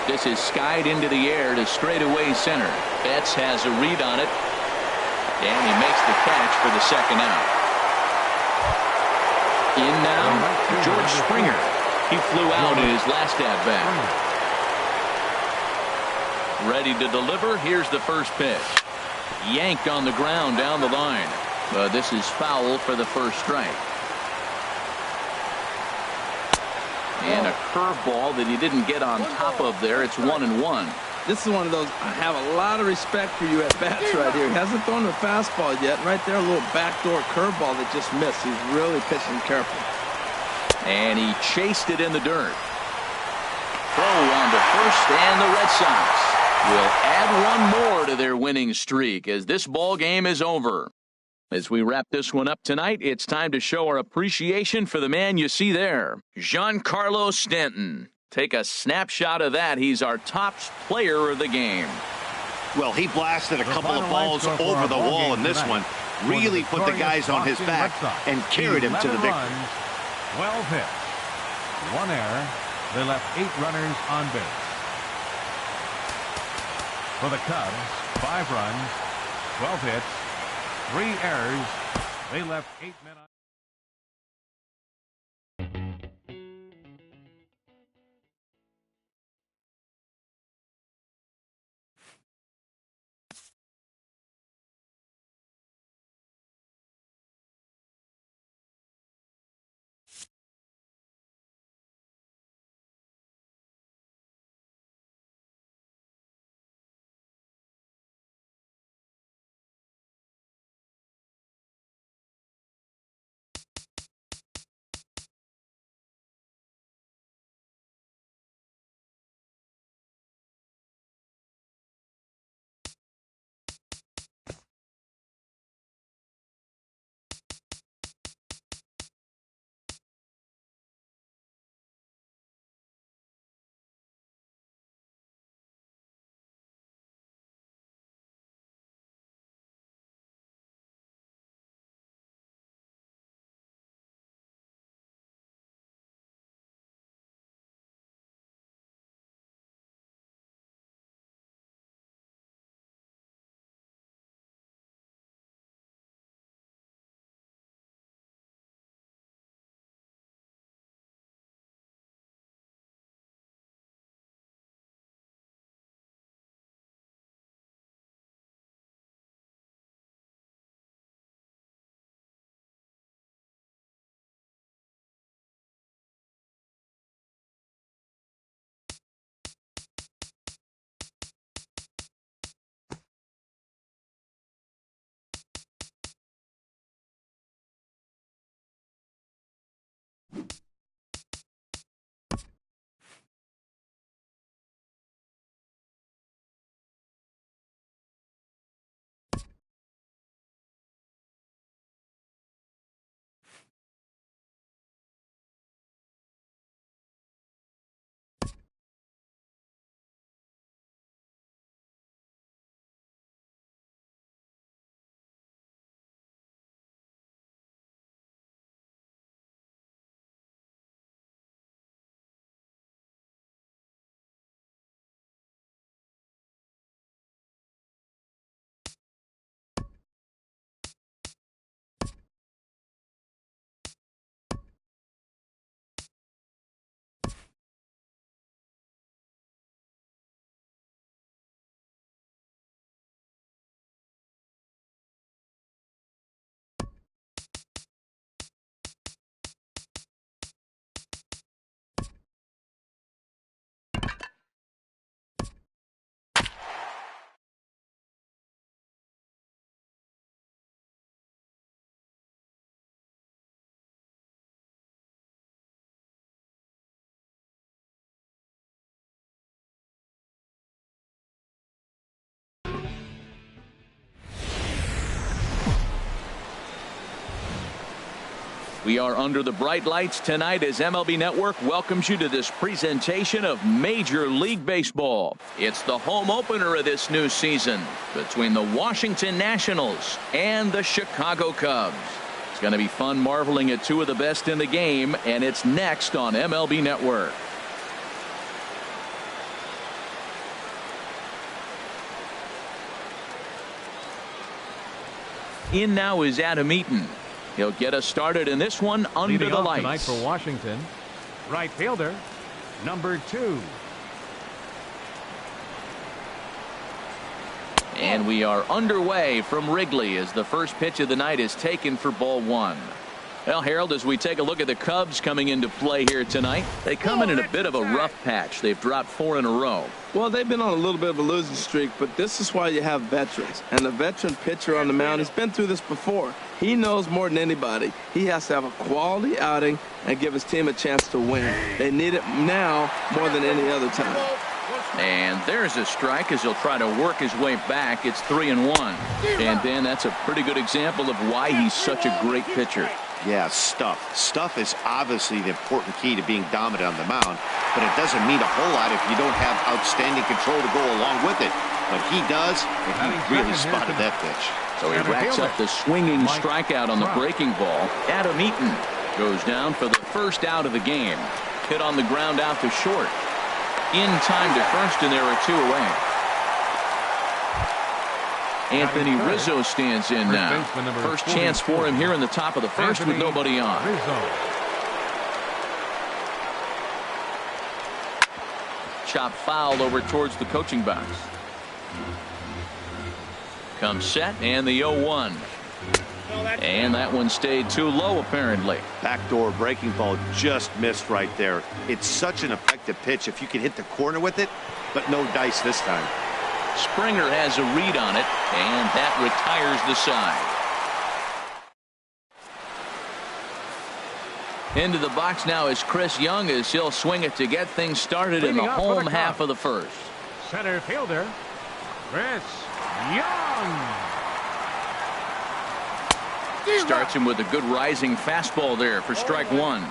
This is skied into the air to straightaway center. Betts has a read on it, and he makes the catch for the 2nd out. In now, George Springer. He flew out in his last at-bat. Ready to deliver. Here's the first pitch. Yanked on the ground down the line. But this is foul for the first strike. And a curveball that he didn't get on top of there. It's 1-1. This is one of those, I have a lot of respect for you at bats right here. He hasn't thrown a fastball yet. Right there, a little backdoor curveball that just missed. He's really pitching careful. And he chased it in the dirt. Throw on to first, and the Red Sox will add one more to their winning streak as this ball game is over. As we wrap this one up tonight, it's time to show our appreciation for the man you see there, Giancarlo Stanton. Take a snapshot of that. He's our top player of the game. Well, he blasted a couple of balls over the wall in this one. Really put the guys on his back and carried him to the victory. 12 hits, 1 error. They left 8 runners on base. For the Cubs, 5 runs, 12 hits, 3 errors. They left 8 men on. We are under the bright lights tonight as MLB Network welcomes you to this presentation of Major League Baseball. It's the home opener of this new season between the Washington Nationals and the Chicago Cubs. It's going to be fun marveling at two of the best in the game, and it's next on MLB Network. In now is Adam Eaton. He'll get us started in this one under Leading the off lights. tonight for Washington, right fielder, number 2. And we are underway from Wrigley as the first pitch of the night is taken for ball 1. Well, Harold, as we take a look at the Cubs coming into play here tonight, they come in a bit of a rough patch. They've dropped 4 in a row. Well, they've been on a little bit of a losing streak, but this is why you have veterans. And the veteran pitcher on the mound has been through this before. He knows more than anybody. He has to have a quality outing and give his team a chance to win. They need it now more than any other time. And there's a strike as he'll try to work his way back. It's 3-1. And then that's a pretty good example of why he's such a great pitcher. Yeah, stuff. Stuff is obviously the important key to being dominant on the mound, but it doesn't mean a whole lot if you don't have outstanding control to go along with it. But he does, and he really spotted that pitch. So he racks up the swinging strikeout on the breaking ball. Adam Eaton goes down for the first out of the game. Hit on the ground out to short. In time to first, and there are 2 away. Anthony Rizzo stands in now. First chance for him here in the top of the first with nobody on. Chop foul over towards the coaching box. Comes set and the 0-1. And that one stayed too low apparently. Backdoor breaking ball just missed right there. It's such an effective pitch if you can hit the corner with it, but no dice this time. Springer has a read on it, and that retires the side. Into the box now is Chris Young as he'll swing it to get things started in the home half of the first. Center fielder, Chris Young. Starts him with a good rising fastball there for strike 1.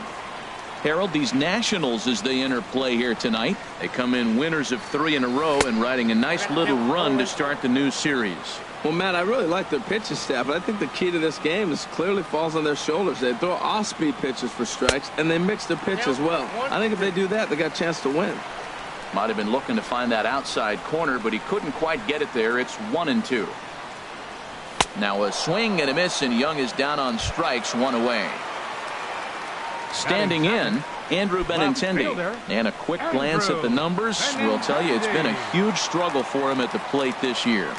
Harold, these Nationals as they enter play here tonight. They come in winners of 3 in a row and riding a nice little run to start the new series. Well, Matt, I really like their pitching staff, but I think the key to this game is clearly falls on their shoulders. They throw off-speed pitches for strikes, and they mix their pitch as well. I think if they do that, they got a chance to win. Might have been looking to find that outside corner, but he couldn't quite get it there. It's 1-2. Now a swing and a miss, and Young is down on strikes, 1 away. Standing in, Andrew Benintendi. And a quick glance at the numbers will tell you it's been a huge struggle for him at the plate this year.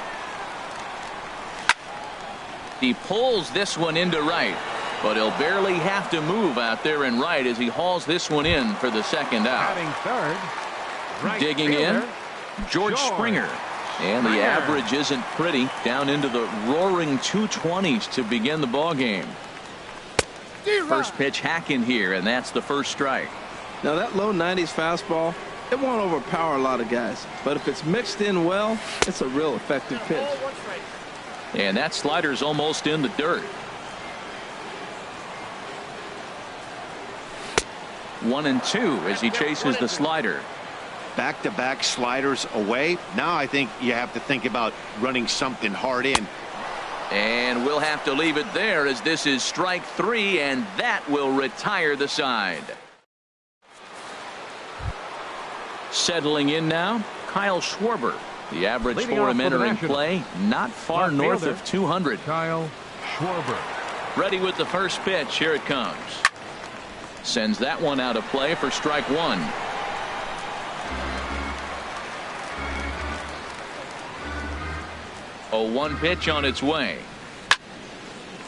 He pulls this one into right, but he'll barely have to move out there in right as he hauls this one in for the second out. Digging in, George Springer. And the average isn't pretty, down into the roaring 220s to begin the ball game. First pitch hack in here, and that's the first strike. Now that low 90s fastball, it won't overpower a lot of guys, but if it's mixed in well, it's a real effective pitch. And that slider's almost in the dirt. 1-2 as he chases the slider. Back-to-back sliders away. Now I think you have to think about running something hard in. And we'll have to leave it there as this is strike 3, and that will retire the side. Settling in now, Kyle Schwarber. The average for him entering play, not far north of 200. Kyle Schwarber. Ready with the first pitch. Here it comes. Sends that one out of play for strike 1. A 1 pitch on its way.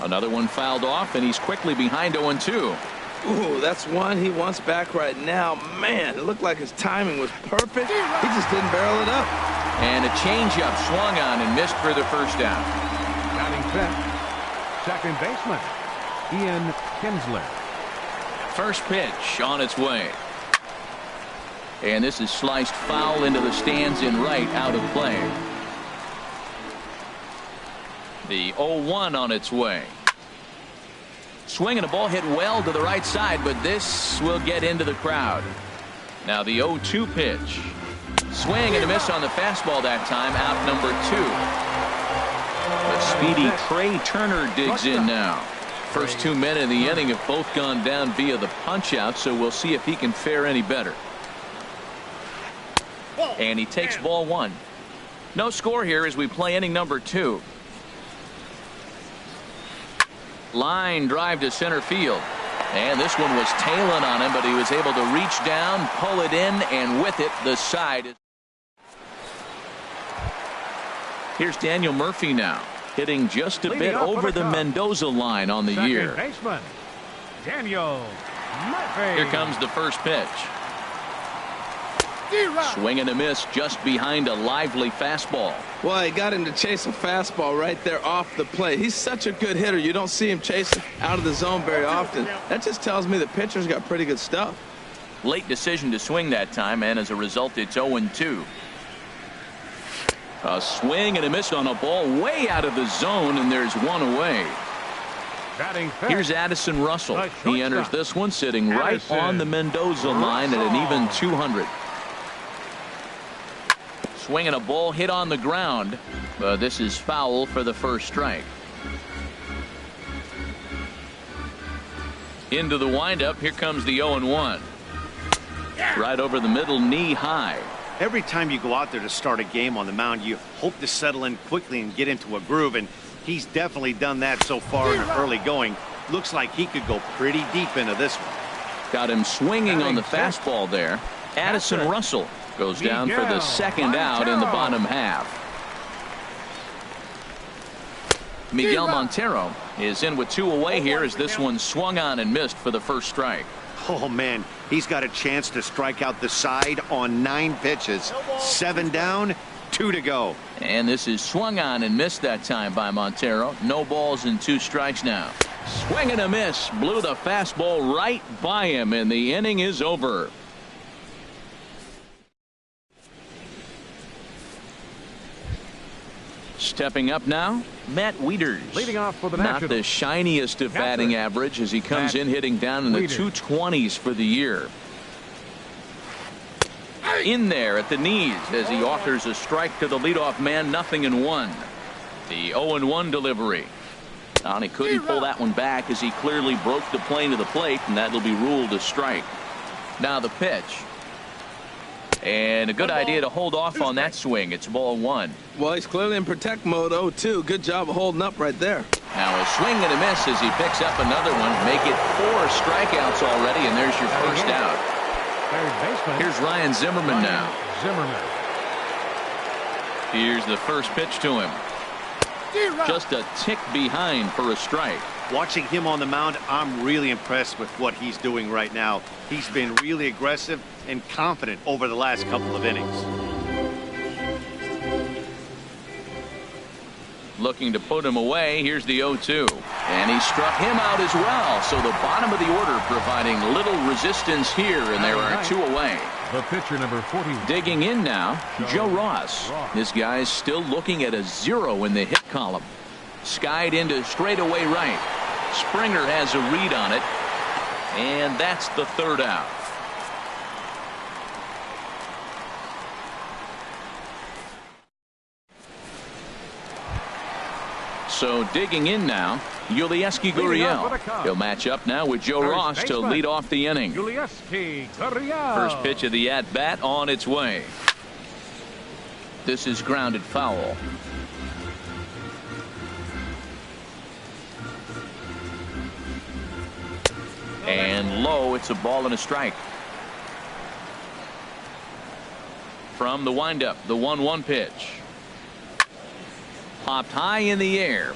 Another one fouled off, and he's quickly behind 0-2. Ooh, that's one he wants back right now. Man, it looked like his timing was perfect. He just didn't barrel it up. And a changeup swung on and missed for the first out. Batting fifth, second baseman Ian Kinsler. First pitch on its way. And this is sliced foul into the stands in right, out of play. The 0-1 on its way. Swing and a ball hit well to the right side, but this will get into the crowd. Now the 0-2 pitch. Swing and a miss on the fastball that time, out number 2. The speedy Trey Turner digs in now. First 2 men in the inning have both gone down via the punch out, so we'll see if he can fare any better. And he takes ball 1. No score here as we play inning number 2. Line drive to center field, and this one was tailing on him, but he was able to reach down, pull it in, and with it the side. Here's Daniel Murphy now, hitting just a bit over the Mendoza line on the year. Baseman Daniel Murphy. Here comes the first pitch. Swing and a miss just behind a lively fastball. Well, he got him to chase a fastball right there off the plate. He's such a good hitter. You don't see him chasing out of the zone very often. That just tells me the pitcher's got pretty good stuff. Late decision to swing that time, and as a result, it's 0-2. A swing and a miss on a ball way out of the zone, and there's one away. Here's Addison Russell. He enters this one sitting right on the Mendoza line at an even 200. Swinging a ball hit on the ground. This is foul for the first strike. Into the windup. Here comes the 0-1. Right over the middle, knee high. Every time you go out there to start a game on the mound, you hope to settle in quickly and get into a groove, and he's definitely done that so far in the early going. Looks like he could go pretty deep into this one. Got him swinging on the fastball there. Addison Russell goes down for the second out in the bottom half. Miguel Montero is in with 2 away here as this one swung on and missed for the first strike. Oh, man, he's got a chance to strike out the side on 9 pitches. 7 down, 2 to go. And this is swung on and missed that time by Montero. No balls and 2 strikes now. Swing and a miss. Blew the fastball right by him, and the inning is over. Stepping up now, Matt Wieters. Leading off for the Not Nationals. the shiniest of batting average as he comes in hitting down in the 220s for the year. In there at the knees as he offers a strike to the leadoff man, 0-1. The 0-1 delivery. And he couldn't pull that one back as he clearly broke the plane to the plate, and that'll be ruled a strike. Now the pitch. And a good idea to hold off on that swing. It's ball 1. Well, he's clearly in protect mode 0-2. Good job of holding up right there. Now a swing and a miss as he picks up another one. Make it 4 strikeouts already, and there's your first out. Third baseman. Here's Ryan Zimmerman now. Zimmerman. Here's the first pitch to him. Just a tick behind for a strike. Watching him on the mound, I'm really impressed with what he's doing right now. He's been really aggressive and confident over the last couple of innings. Looking to put him away. Here's the 0-2. And he struck him out as well. So the bottom of the order providing little resistance here, and there are 2 away. The pitcher, number 40. Digging in now, Joe Ross. This guy's still looking at a 0 in the hit column. Skied into straightaway right. Springer has a read on it, and that's the third out. So digging in now, Yulieski Gurriel. He'll match up now with Joe Ross to lead off the inning. Yulieski Gurriel. First pitch of the at-bat on its way. This is grounded foul. And low, it's a ball and a strike. From the windup, the 1-1 pitch. Popped high in the air.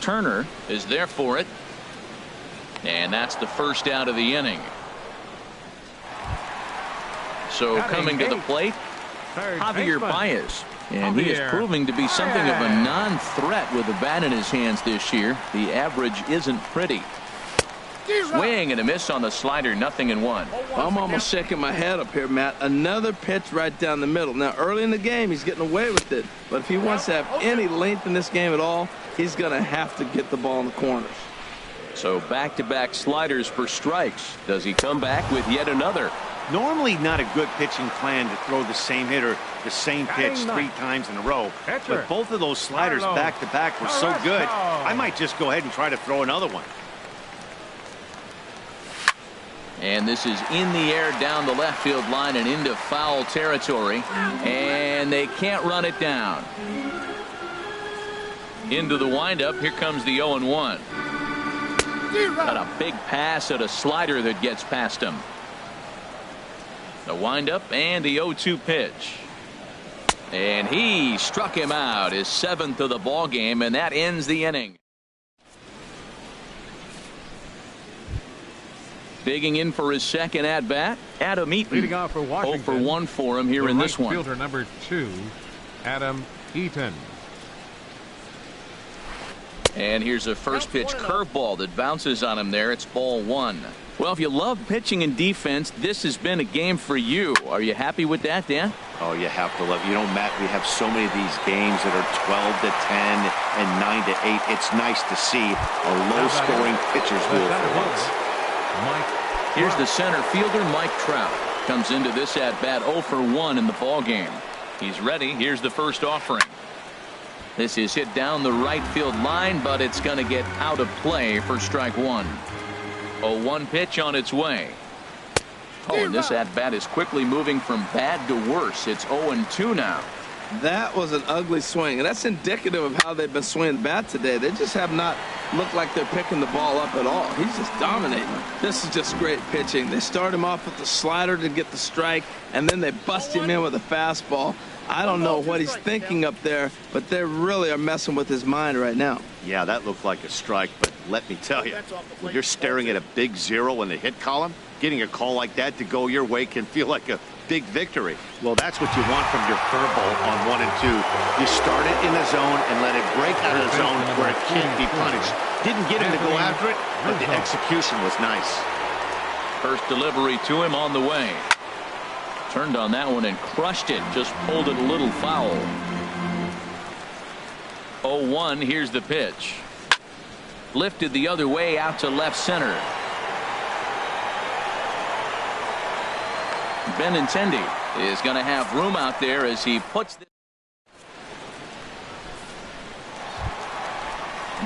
Turner is there for it. And that's the first out of the inning. So coming to the plate, Javier Baez. And he is proving to be something of a non-threat with the bat in his hands this year. The average isn't pretty. Swing and a miss on the slider, 0-1. I'm almost shaking my head up here, Matt. Another pitch right down the middle. Now, early in the game, he's getting away with it. But if he wants to have any length in this game at all, he's going to have to get the ball in the corners. So back-to-back sliders for strikes. Does he come back with yet another? Normally not a good pitching plan to throw the same hitter the same pitch 3 times in a row. But both of those sliders back-to-back were so good, I might just go ahead and try to throw another one. And this is in the air down the left field line and into foul territory. And they can't run it down. Into the windup. Here comes the 0-1. Got a big pass at a slider that gets past him. The windup and the 0-2 pitch. And he struck him out, his 7th of the ball game, and that ends the inning. Digging in for his second at-bat, Adam Eaton. Leading off for 0 Washington. for 1 for him here the in right this one. Fielder number 2, Adam Eaton. And here's a first pitch curveball that bounces on him there. It's ball 1. Well, if you love pitching and defense, this has been a game for you. Are you happy with that, Dan? Oh, you have to love it. You know, Matt, we have so many of these games that are 12 to 10 and 9 to 8. It's nice to see a low-scoring pitcher's duel for once. Here's the center fielder, Mike Trout. Comes into this at-bat 0 for 1 in the ball game. He's ready. Here's the first offering. This is hit down the right field line, but it's going to get out of play for strike 1. 0-1 pitch on its way. Oh, and this at-bat is quickly moving from bad to worse. It's 0-2 now. That was an ugly swing, and that's indicative of how they've been swinging the bat today. They just have not looked like they're picking the ball up at all. He's just dominating. This is just great pitching. They start him off with the slider to get the strike, and then they bust him in with a fastball. I don't know what he's thinking up there, but they really are messing with his mind right now. Yeah, that looked like a strike, but let me tell you, when you're staring at a big 0 in the hit column, getting a call like that to go your way can feel like a big victory. Well, that's what you want from your curveball on 1 and 2. You start it in the zone and let it break out of the zone where it can't be punished. Didn't get him to go after it, but the execution was nice. First delivery to him on the way. Turned on that one and crushed it. Just pulled it a little foul. 0-1. Here's the pitch. Lifted the other way out to left center. Benintendi is going to have room out there as he puts this.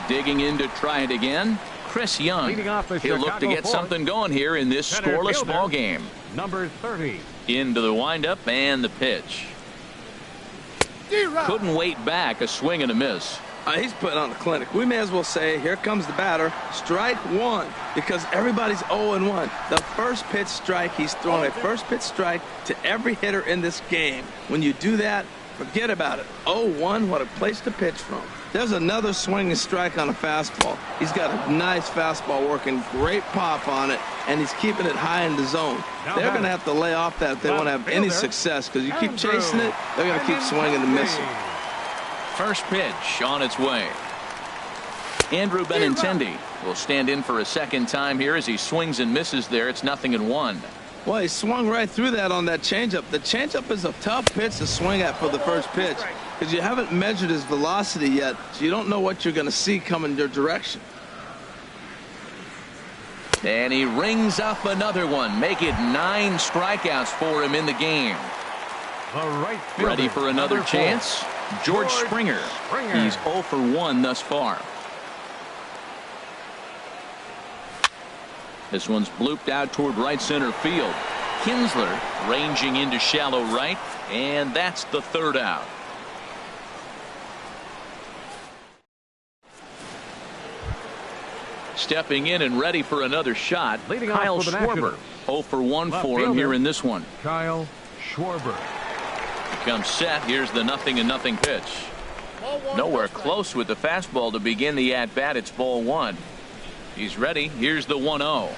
Digging in to try it again. Chris Young. He'll look to get something going here in this scoreless ball game. Number 30. Into the windup and the pitch. Couldn't wait back. A swing and a miss. He's putting on a clinic. We may as well say, here comes the batter. Strike 1, because everybody's 0-1. The first pitch strike, he's throwing a first pitch strike to every hitter in this game. When you do that, forget about it. 0-1, what a place to pitch from. There's another swing and strike on a fastball. He's got a nice fastball working, great pop on it, and he's keeping it high in the zone. They're going to have to lay off that if they want to have any success, because you keep chasing it, they're going to keep swinging and missing. First pitch on its way. Andrew Benintendi will stand in for a second time here as he swings and misses there. It's 0-1. Well, he swung right through that on that changeup. The changeup is a tough pitch to swing at for the first pitch because you haven't measured his velocity yet, so you don't know what you're going to see coming your direction. And he rings up another one. Make it 9 strikeouts for him in the game. Ready for another chance? George Springer. He's 0 for 1 thus far. This one's blooped out toward right center field. Kinsler ranging into shallow right, and that's the third out. Stepping in and ready for another shot, Kyle Schwarber. 0 for 1 for him here in this one. Kyle Schwarber. Comes set. Here's the 0-0 pitch. Nowhere close with the fastball to begin the at-bat. It's ball 1. He's ready. Here's the 1-0.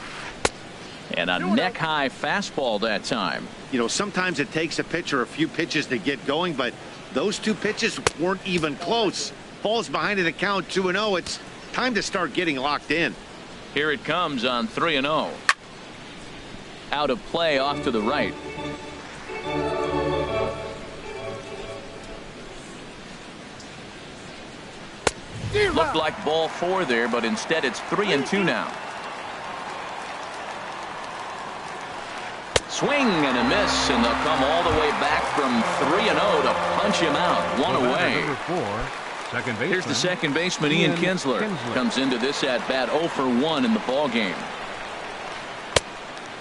And a neck-high fastball that time. You know, sometimes it takes a pitcher a few pitches to get going, but those 2 pitches weren't even close. Falls behind in the count 2-0. It's time to start getting locked in. Here it comes on 3-0. Out of play off to the right. Looked like ball 4 there, but instead it's 3-2 now. Swing and a miss, and they'll come all the way back from 3-0 to punch him out. 1 away. Here's the second baseman, Ian Kinsler. Comes into this at-bat 0 for 1 in the ball game.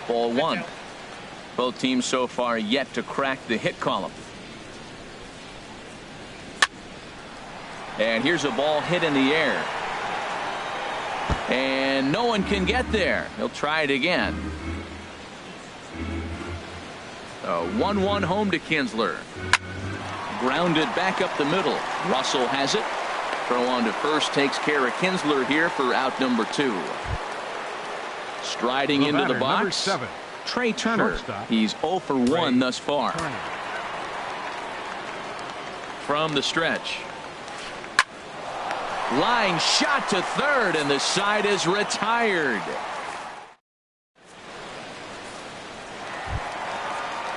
Ball 1. Both teams so far yet to crack the hit column. And here's a ball hit in the air. And no one can get there. He'll try it again. A 1-1 home to Kinsler. Grounded back up the middle. Russell has it. Throw on to first takes care of Kinsler here for out number 2. Striding into the batter, number box, 7. Trey Turner. Shortstop. He's 0 for 1 Trey thus far. Turner. From the stretch. Line shot to third, and the side is retired.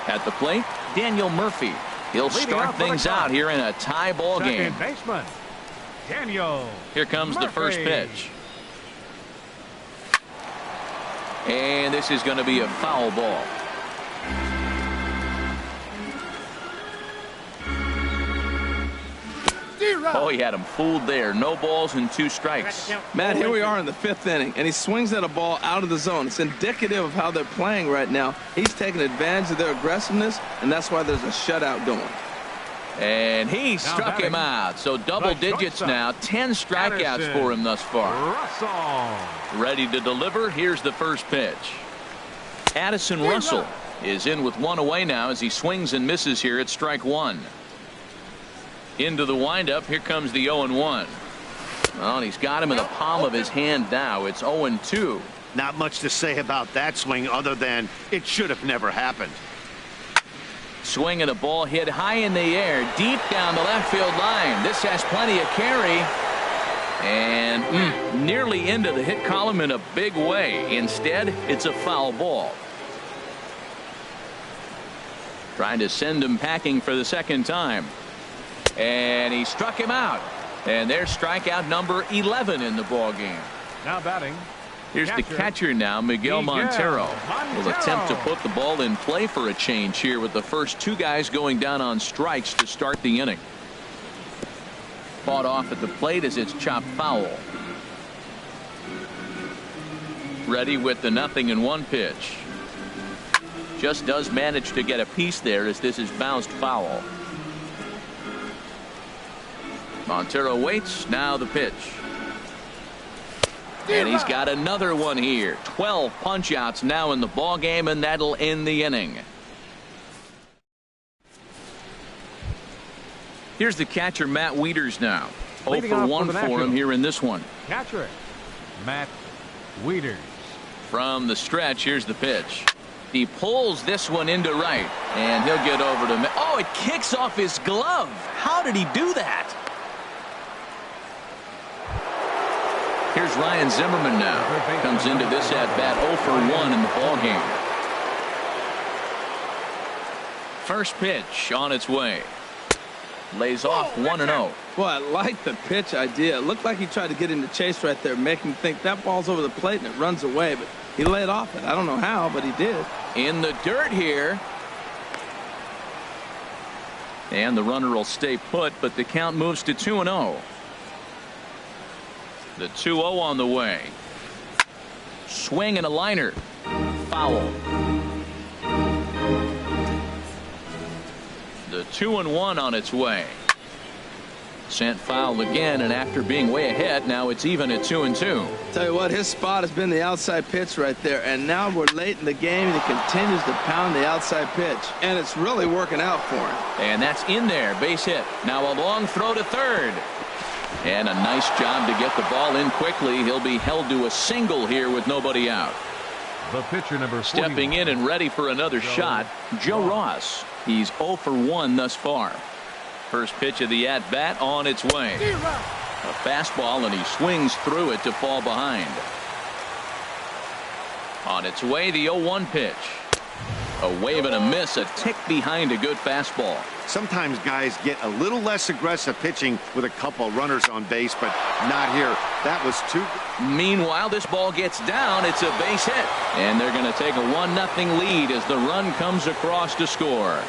At the plate, Daniel Murphy. He'll start things out here in a tie ball game. Second baseman, Daniel. Here comes the first Murphy. pitch. And this is going to be a foul ball. Oh, he had him fooled there. No balls and 2 strikes. Matt, here we are in the 5th inning, and he swings at a ball out of the zone. It's indicative of how they're playing right now. He's taking advantage of their aggressiveness, and that's why there's a shutout going. And he struck him out. So double digits now. 10 strikeouts for him thus far. Russell. Ready to deliver. Here's the first pitch. Addison Russell is in with 1 away now as he swings and misses here at strike 1. Into the windup. Here comes the 0-1. Well, and he's got him in the palm of his hand now. It's 0-2. Not much to say about that swing other than it should have never happened. Swinging a ball hit high in the air, deep down the left field line. This has plenty of carry. And nearly into the hit column in a big way. Instead, it's a foul ball. Trying to send him packing for the second time. And he struck him out. And there's strikeout number 11 in the ball game. Now batting. Here's the catcher now, Miguel Montero. Will attempt to put the ball in play for a change here with the first 2 guys going down on strikes to start the inning. Fought off at the plate as it's chopped foul. Ready with the 0-1 pitch. Just does manage to get a piece there as this is bounced foul. Montero waits. Now the pitch. And he's got another one here. 12 punch outs now in the ball game, and that'll end the inning. Here's the catcher, Matt Wieters now. 0 for 1 for him here in this one. Catcher Matt Wieters. From the stretch, here's the pitch. He pulls this one into right, and he'll get over to... Oh, it kicks off his glove. How did he do that? Here's Ryan Zimmerman now. Comes into this at-bat 0 for 1 in the ballgame. First pitch on its way. Lays off 1-0. Boy, I like the pitch idea. It looked like he tried to get into chase right there, making him think that ball's over the plate and it runs away. But he laid off it. I don't know how, but he did. In the dirt here. And the runner will stay put, but the count moves to 2-0. The 2-0 on the way. Swing and a liner. Foul. The 2-1 on its way. Sent foul again, and after being way ahead, now it's even at 2-2. Tell you what, his spot has been the outside pitch right there, and now we're late in the game, and he continues to pound the outside pitch, and it's really working out for him. And that's in there, base hit. Now a long throw to third. And a nice job to get the ball in quickly. He'll be held to a single here with nobody out. The pitcher number 41. Stepping in and ready for another shot, Joe Ross. He's 0 for 1 thus far. First pitch of the at-bat on its way. A fastball, and he swings through it to fall behind. On its way, the 0-1 pitch. A wave and a miss, a tick behind a good fastball. Sometimes guys get a little less aggressive pitching with a couple runners on base, but not here. That was too. Meanwhile, this ball gets down. It's a base hit. And they're going to take a 1-0 lead as the run comes across to score.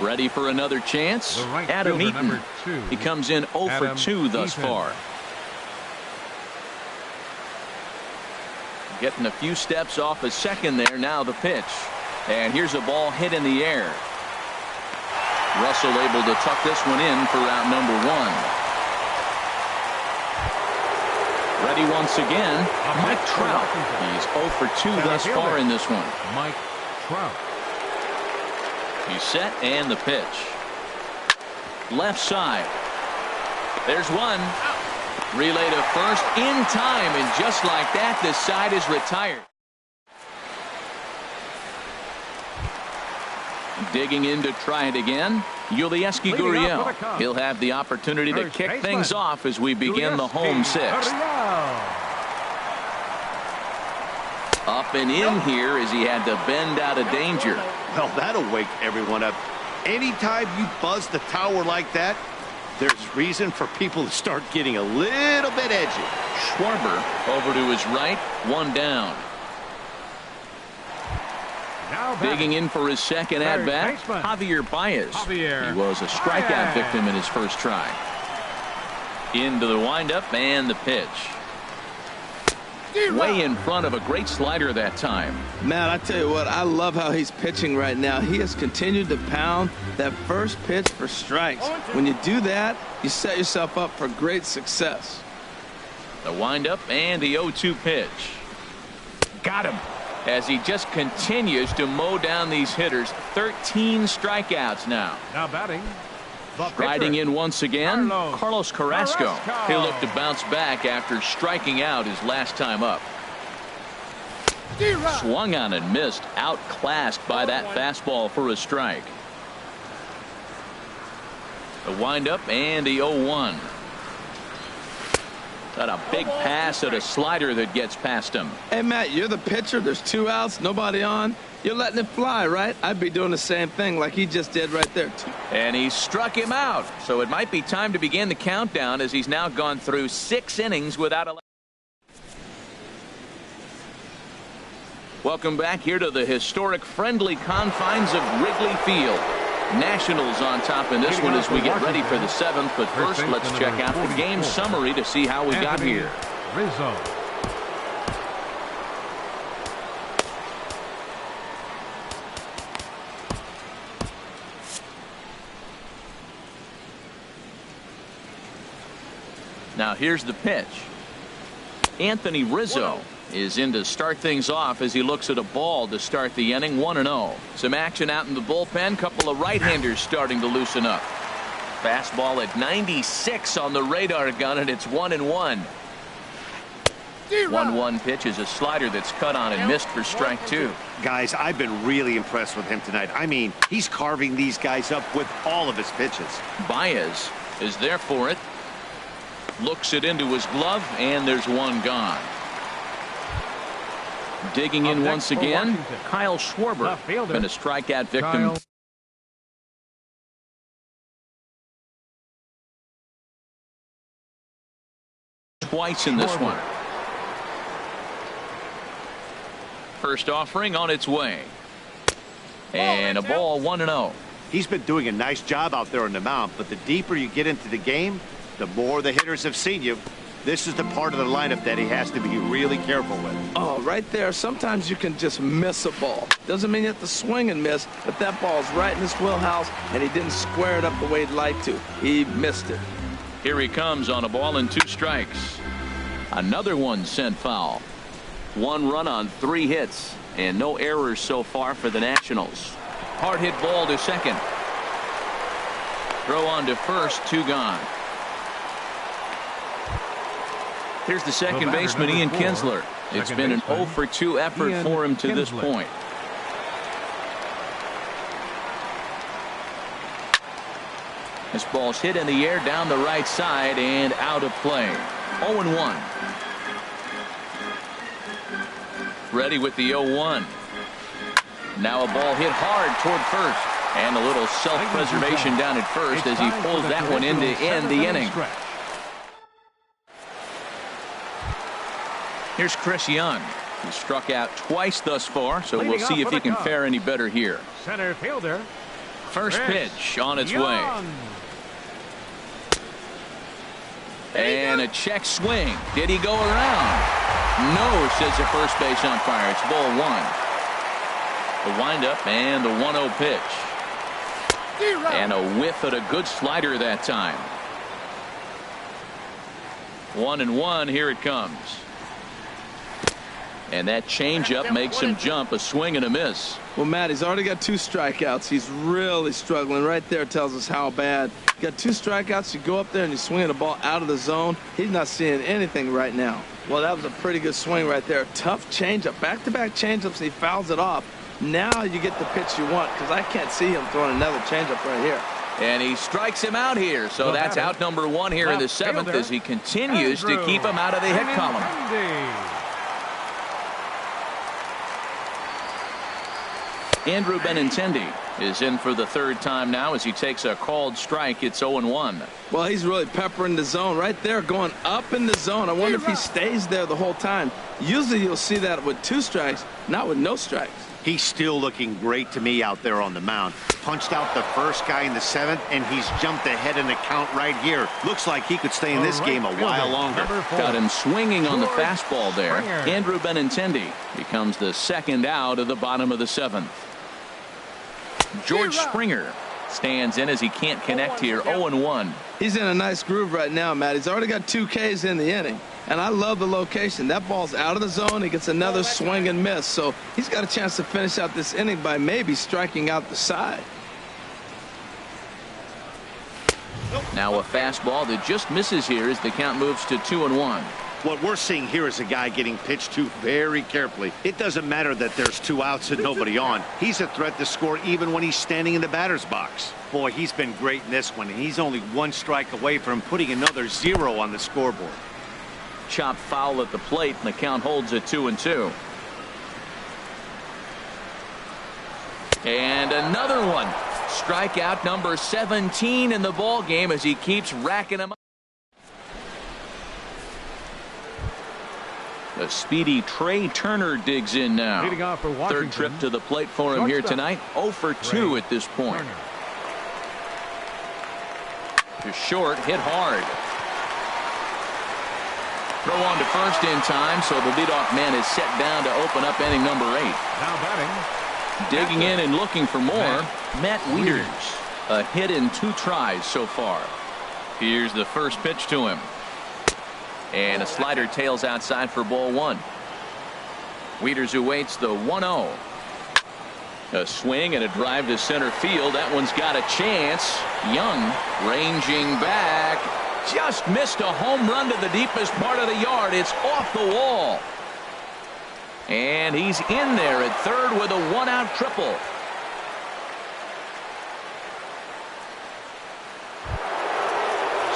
Ready for another chance? Right Adam fielder, Eaton. number 2. He comes in 0 for 2 thus far. Getting a few steps off a second there. Now the pitch. And here's a ball hit in the air. Russell able to tuck this one in for out number 1. Ready once again, Mike Trout. He's 0 for 2 thus far in this one. Mike Trout. He's set, and the pitch. Left side. There's one. Relay to first in time, and just like that, the side is retired. Digging in to try it again, Yulieski Gurriel. He'll have the opportunity to kick things off as we begin the home sixth. Up and in here as he had to bend out of danger. Well, that'll wake everyone up. Anytime you buzz the tower like that, there's reason for people to start getting a little bit edgy. Schwarber over to his right, one down. Digging in for his second at-bat, Javier Baez. He was a strikeout victim in his first try. Into the windup and the pitch. Way in front of a great slider that time. Matt, I tell you what, I love how he's pitching right now. He has continued to pound that first pitch for strikes. When you do that, you set yourself up for great success. The windup and the 0-2 pitch. Got him. As he just continues to mow down these hitters. 13 strikeouts now. Now batting. Striding in once again, Carlos Carrasco. He'll look to bounce back after striking out his last time up. Swung on and missed, outclassed by that fastball for a strike. The windup and the 0-1. Got a big pass at a slider that gets past him. Hey, Matt, you're the pitcher. There's 2 outs, nobody on. You're letting it fly, right? I'd be doing the same thing like he just did right there. And he struck him out. So it might be time to begin the countdown as he's now gone through 6 innings without a... Welcome back here to the historic friendly confines of Wrigley Field. Nationals on top in this one as we get ready for the 7th. But first, let's check out the game summary to see how we got here. Rizzo. Now here's the pitch. Anthony Rizzo is in to start things off as he looks at a ball to start the inning. 1-0. Some action out in the bullpen. Couple of right-handers starting to loosen up. Fastball at 96 on the radar gun, and it's 1-1. 1-1 pitch is a slider that's cut on and missed for strike 2. Guys, I've been really impressed with him tonight. I mean, he's carving these guys up with all of his pitches. Baez is there for it. Looks it into his glove, and there's one gone. Digging in once again, Kyle Schwarber. Been a strikeout victim. Twice in this one. First offering on its way. And a ball, 1-0. He's been doing a nice job out there on the mound, but the deeper you get into the game, the more the hitters have seen you. This is the part of the lineup that he has to be really careful with. Oh, right there. Sometimes you can just miss a ball. Doesn't mean you have to swing and miss, but that ball's right in his wheelhouse, and he didn't square it up the way he'd like to. He missed it. Here he comes on a ball and 2 strikes. Another one sent foul. 1 run on 3 hits, and no errors so far for the Nationals. Hard hit ball to second. Throw on to first, 2 gone. Here's the second baseman, Ian Kinsler. It's been an 0-for-2 effort for him to this point. This ball's hit in the air down the right side and out of play. 0-1. Ready with the 0-1. Now a ball hit hard toward first. And a little self-preservation down at first as he pulls that one in to end the inning. Here's Chris Young, who struck out twice thus far, so we'll see if he can fare any better here. Center fielder. First pitch on its way. And a check swing. Did he go around? No, says the first base umpire. It's ball 1. The windup and the 1-0 pitch. And a whiff at a good slider that time. 1-1. Here it comes. And that changeup makes him jump, a swing and a miss. Well, Matt, he's already got 2 strikeouts. He's really struggling. Right there tells us how bad. Got 2 strikeouts. You go up there and you swing the ball out of the zone. He's not seeing anything right now. Well, that was a pretty good swing right there. Tough changeup. Back-to-back changeups. He fouls it off. Now you get the pitch you want, because I can't see him throwing another changeup right here. And he strikes him out here. So that's out number 1 here in the 7th as he continues to keep him out of the hit column. Andrew Benintendi is in for the 3rd time now as he takes a called strike. It's 0-1. Well, he's really peppering the zone right there, going up in the zone. I wonder if he stays there the whole time. Usually you'll see that with 2 strikes, not with no strikes. He's still looking great to me out there on the mound. Punched out the first guy in the 7th, and he's jumped ahead in the count right here. Looks like he could stay in this game a while longer. Got him swinging on the fastball there. Andrew Benintendi becomes the 2nd out of the bottom of the 7th. George Springer stands in as he can't connect here. 0-1. He's in a nice groove right now, Matt. He's already got 2 Ks in the inning. And I love the location. That ball's out of the zone. He gets another swing and miss. So he's got a chance to finish out this inning by maybe striking out the side. Now a fastball that just misses here as the count moves to 2-1. What we're seeing here is a guy getting pitched to very carefully. It doesn't matter that there's 2 outs and nobody on. He's a threat to score even when he's standing in the batter's box. Boy, he's been great in this one, and he's only 1 strike away from putting another 0 on the scoreboard. Chop foul at the plate, and the count holds at 2-2. And another one. Strikeout number 17 in the ball game as he keeps racking them up. The speedy Trey Turner digs in now. 3rd trip to the plate for him here tonight. 0 for 2 at this point. To short, hit hard. Throw on to first in time, so the leadoff man is set down to open up inning number 8. Now batting. Digging in and looking for more, Matt Wieters. A hit in 2 tries so far. Here's the first pitch to him. And a slider tails outside for ball 1. Wieters awaits the 1-0. A swing and a drive to center field. That one's got a chance. Young ranging back. Just missed a home run to the deepest part of the yard. It's off the wall. And he's in there at 3rd with a 1-out triple.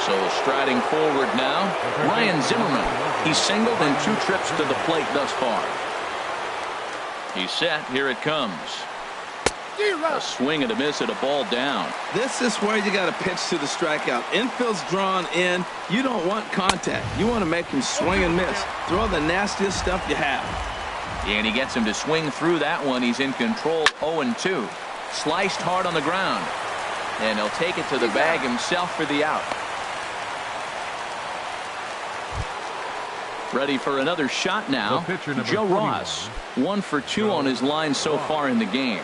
So striding forward now, Ryan Zimmerman. He's singled in 2 trips to the plate thus far. He's set. Here it comes. A swing and a miss at a ball down. This is where you got to pitch to the strikeout. Infield's drawn in. You don't want contact. You want to make him swing and miss. Throw the nastiest stuff you have. And he gets him to swing through that one. He's in control. 0-2. Sliced hard on the ground. And he'll take it to the bag himself for the out. Ready for another shot now. Joe Ross. 1 for 2 on his line so far in the game.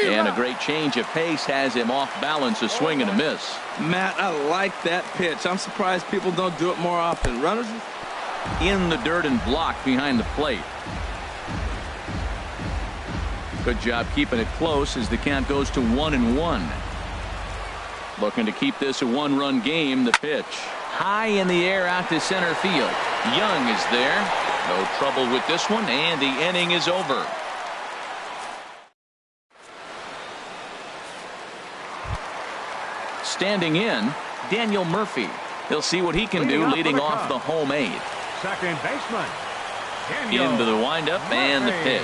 And a great change of pace has him off balance, a swing and a miss. Matt, I like that pitch. I'm surprised people don't do it more often. Runners in the dirt and blocked behind the plate. Good job keeping it close as the count goes to 1-1. Looking to keep this a 1-run game. The pitch high in the air out to center field. Young is there. No trouble with this one, and the inning is over. Standing in, Daniel Murphy. He'll see what he can do leading off the home 8th. Second baseman. Into the windup and the pitch.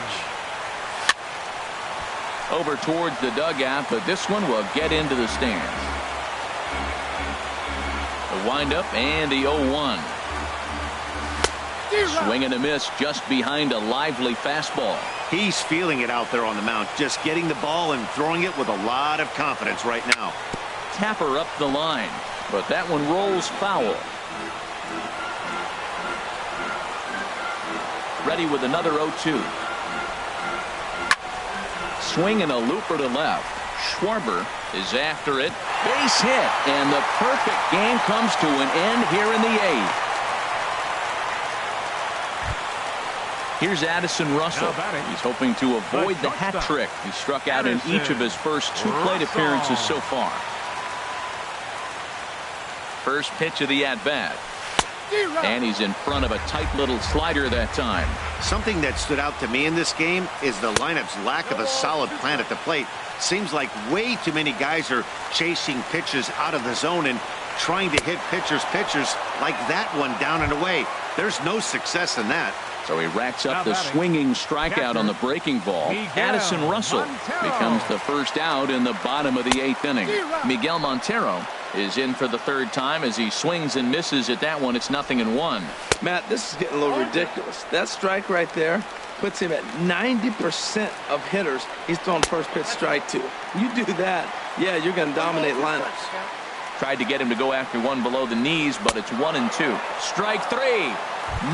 Over towards the dugout, but this one will get into the stands. The windup and the 0-1. Swing and a miss just behind a lively fastball. He's feeling it out there on the mound, just getting the ball and throwing it with a lot of confidence right now. Tapper up the line, but that one rolls foul. Ready with another 0-2. Swing and a looper to left. Schwarber is after it. Base hit, and the perfect game comes to an end here in the 8th. Here's Addison Russell. He's hoping to avoid the hat trick. He struck out in each of his first 2 plate appearances so far. First pitch of the at-bat. And he's in front of a tight little slider that time. Something that stood out to me in this game is the lineup's lack of a solid plan at the plate. Seems like way too many guys are chasing pitches out of the zone and trying to hit pitchers like that one down and away. There's no success in that. So he racks up the swinging strikeout on the breaking ball. Addison Russell becomes the first out in the bottom of the 8th inning. Miguel Montero is in for the 3rd time as he swings and misses at that one. It's 0-1. Matt, this is getting a little ridiculous. That strike right there puts him at 90% of hitters he's thrown first pitch strike to. You do that, yeah, you're going to dominate lineups. Tried to get him to go after one below the knees, but it's 1-2. Strike 3.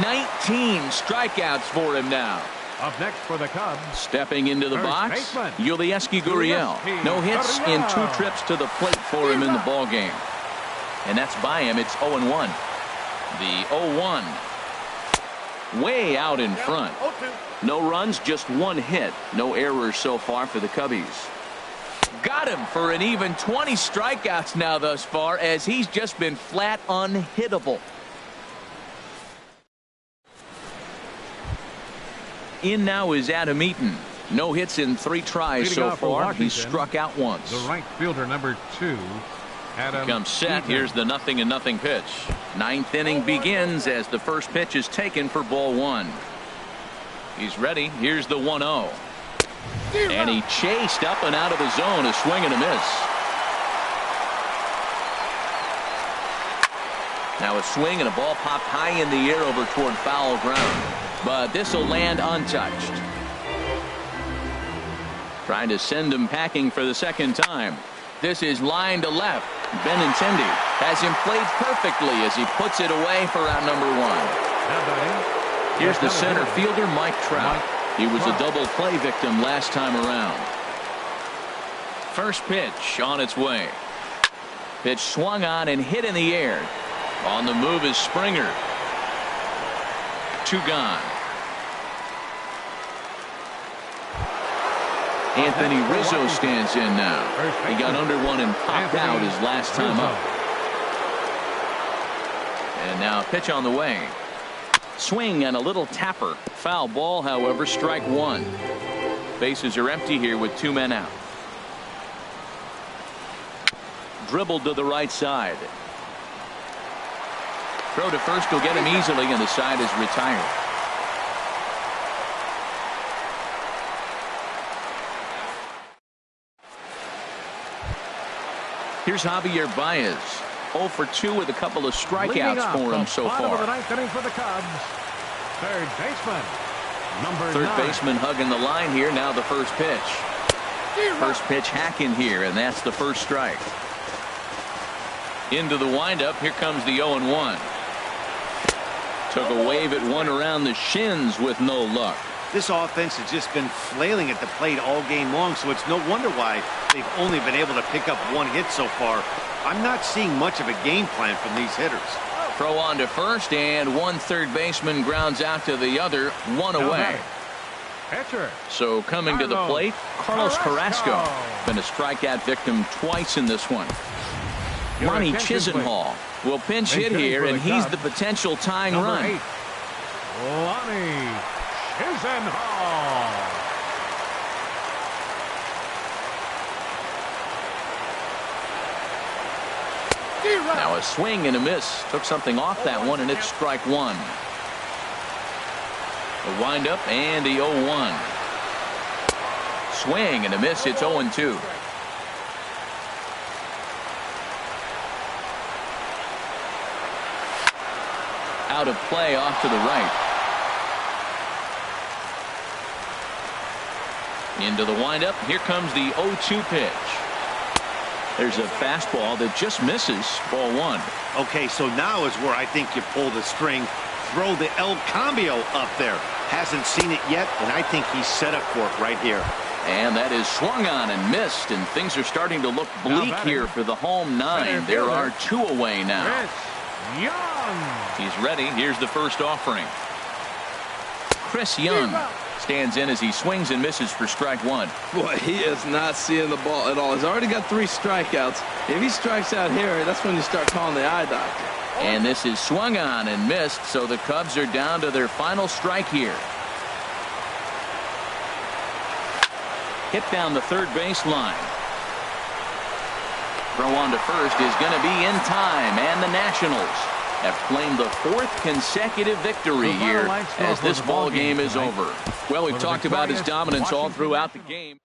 19 strikeouts for him now. Up next for the Cubs. Stepping into the box, Yulieski Gurriel. No hits in 2 trips to the plate for him in the ball game. And that's by him. It's 0-1. The 0-1. Way out in front. No runs, just 1 hit. No errors so far for the Cubbies. Got him for an even 20 strikeouts now thus far, as he's just been flat unhittable. In now is Adam Eaton. No hits in 3 tries so far. He struck out once. The right fielder, number 2, Adam Comes set. Eaton. Here's the 0-0 pitch. 9th inning begins as the first pitch is taken for ball 1. He's ready. Here's the 1-0. And he chased up and out of the zone. A swing and a miss. Now a swing and a ball popped high in the air over toward foul ground. But this will land untouched. Trying to send him packing for the 2nd time. This is line to left. Benintendi has him played perfectly as he puts it away for out number 1. Here's the center fielder, Mike Trout. He was a double play victim last time around. First pitch on its way. Pitch swung on and hit in the air. On the move is Springer. 2 gone. Anthony Rizzo stands in now. He got under 1 and popped out his last time up. And now pitch on the way. Swing and a little tapper. Foul ball, however, strike 1. Bases are empty here with 2 men out. Dribbled to the right side. Throw to first will get him easily, and the side is retired. Here's Javier Baez. 0 for 2 with a couple of strikeouts for him so far. Of the 9th inning for the Cubs. Third baseman, number 3rd 9. baseman hugging the line here. Now the first pitch. First pitch hacking here, and that's the first strike. Into the windup. Here comes the 0-1. Took a wave at one around the shins with no luck. This offense has just been flailing at the plate all game long, so it's no wonder why they've only been able to pick up 1 hit so far. I'm not seeing much of a game plan from these hitters. Throw on to first, and 1 third baseman grounds out to the other. 1 away. Pitcher. So coming to the plate, Carlos Carrasco. Been a strikeout victim twice in this one. Lonnie Chisenhall will pinch hit here, and he's the potential tying run. 8, Lonnie Chisenhall. Now a swing and a miss. Took something off that one, and it's strike 1. A windup and the 0-1. Swing and a miss. It's 0-2. Out of play off to the right. Into the windup. Here comes the 0-2 pitch. There's a fastball that just misses. Ball 1. Okay, so now is where I think you pull the string. Throw the El Cambio up there. Hasn't seen it yet, and I think he's set up for it right here. And that is swung on and missed, and things are starting to look bleak here for the home 9. There are 2 away now. Young. He's ready. Here's the first offering. Chris Young stands in as he swings and misses for strike one. Boy, he is not seeing the ball at all. He's already got 3 strikeouts. If he strikes out here, that's when you start calling the eye doctor. And this is swung on and missed, so the Cubs are down to their final strike here. Hit down the third base line. Throw on to first is going to be in time, and the Nationals have claimed the 4th consecutive victory here as this ball game is over. Well, we've talked about his dominance all throughout the game.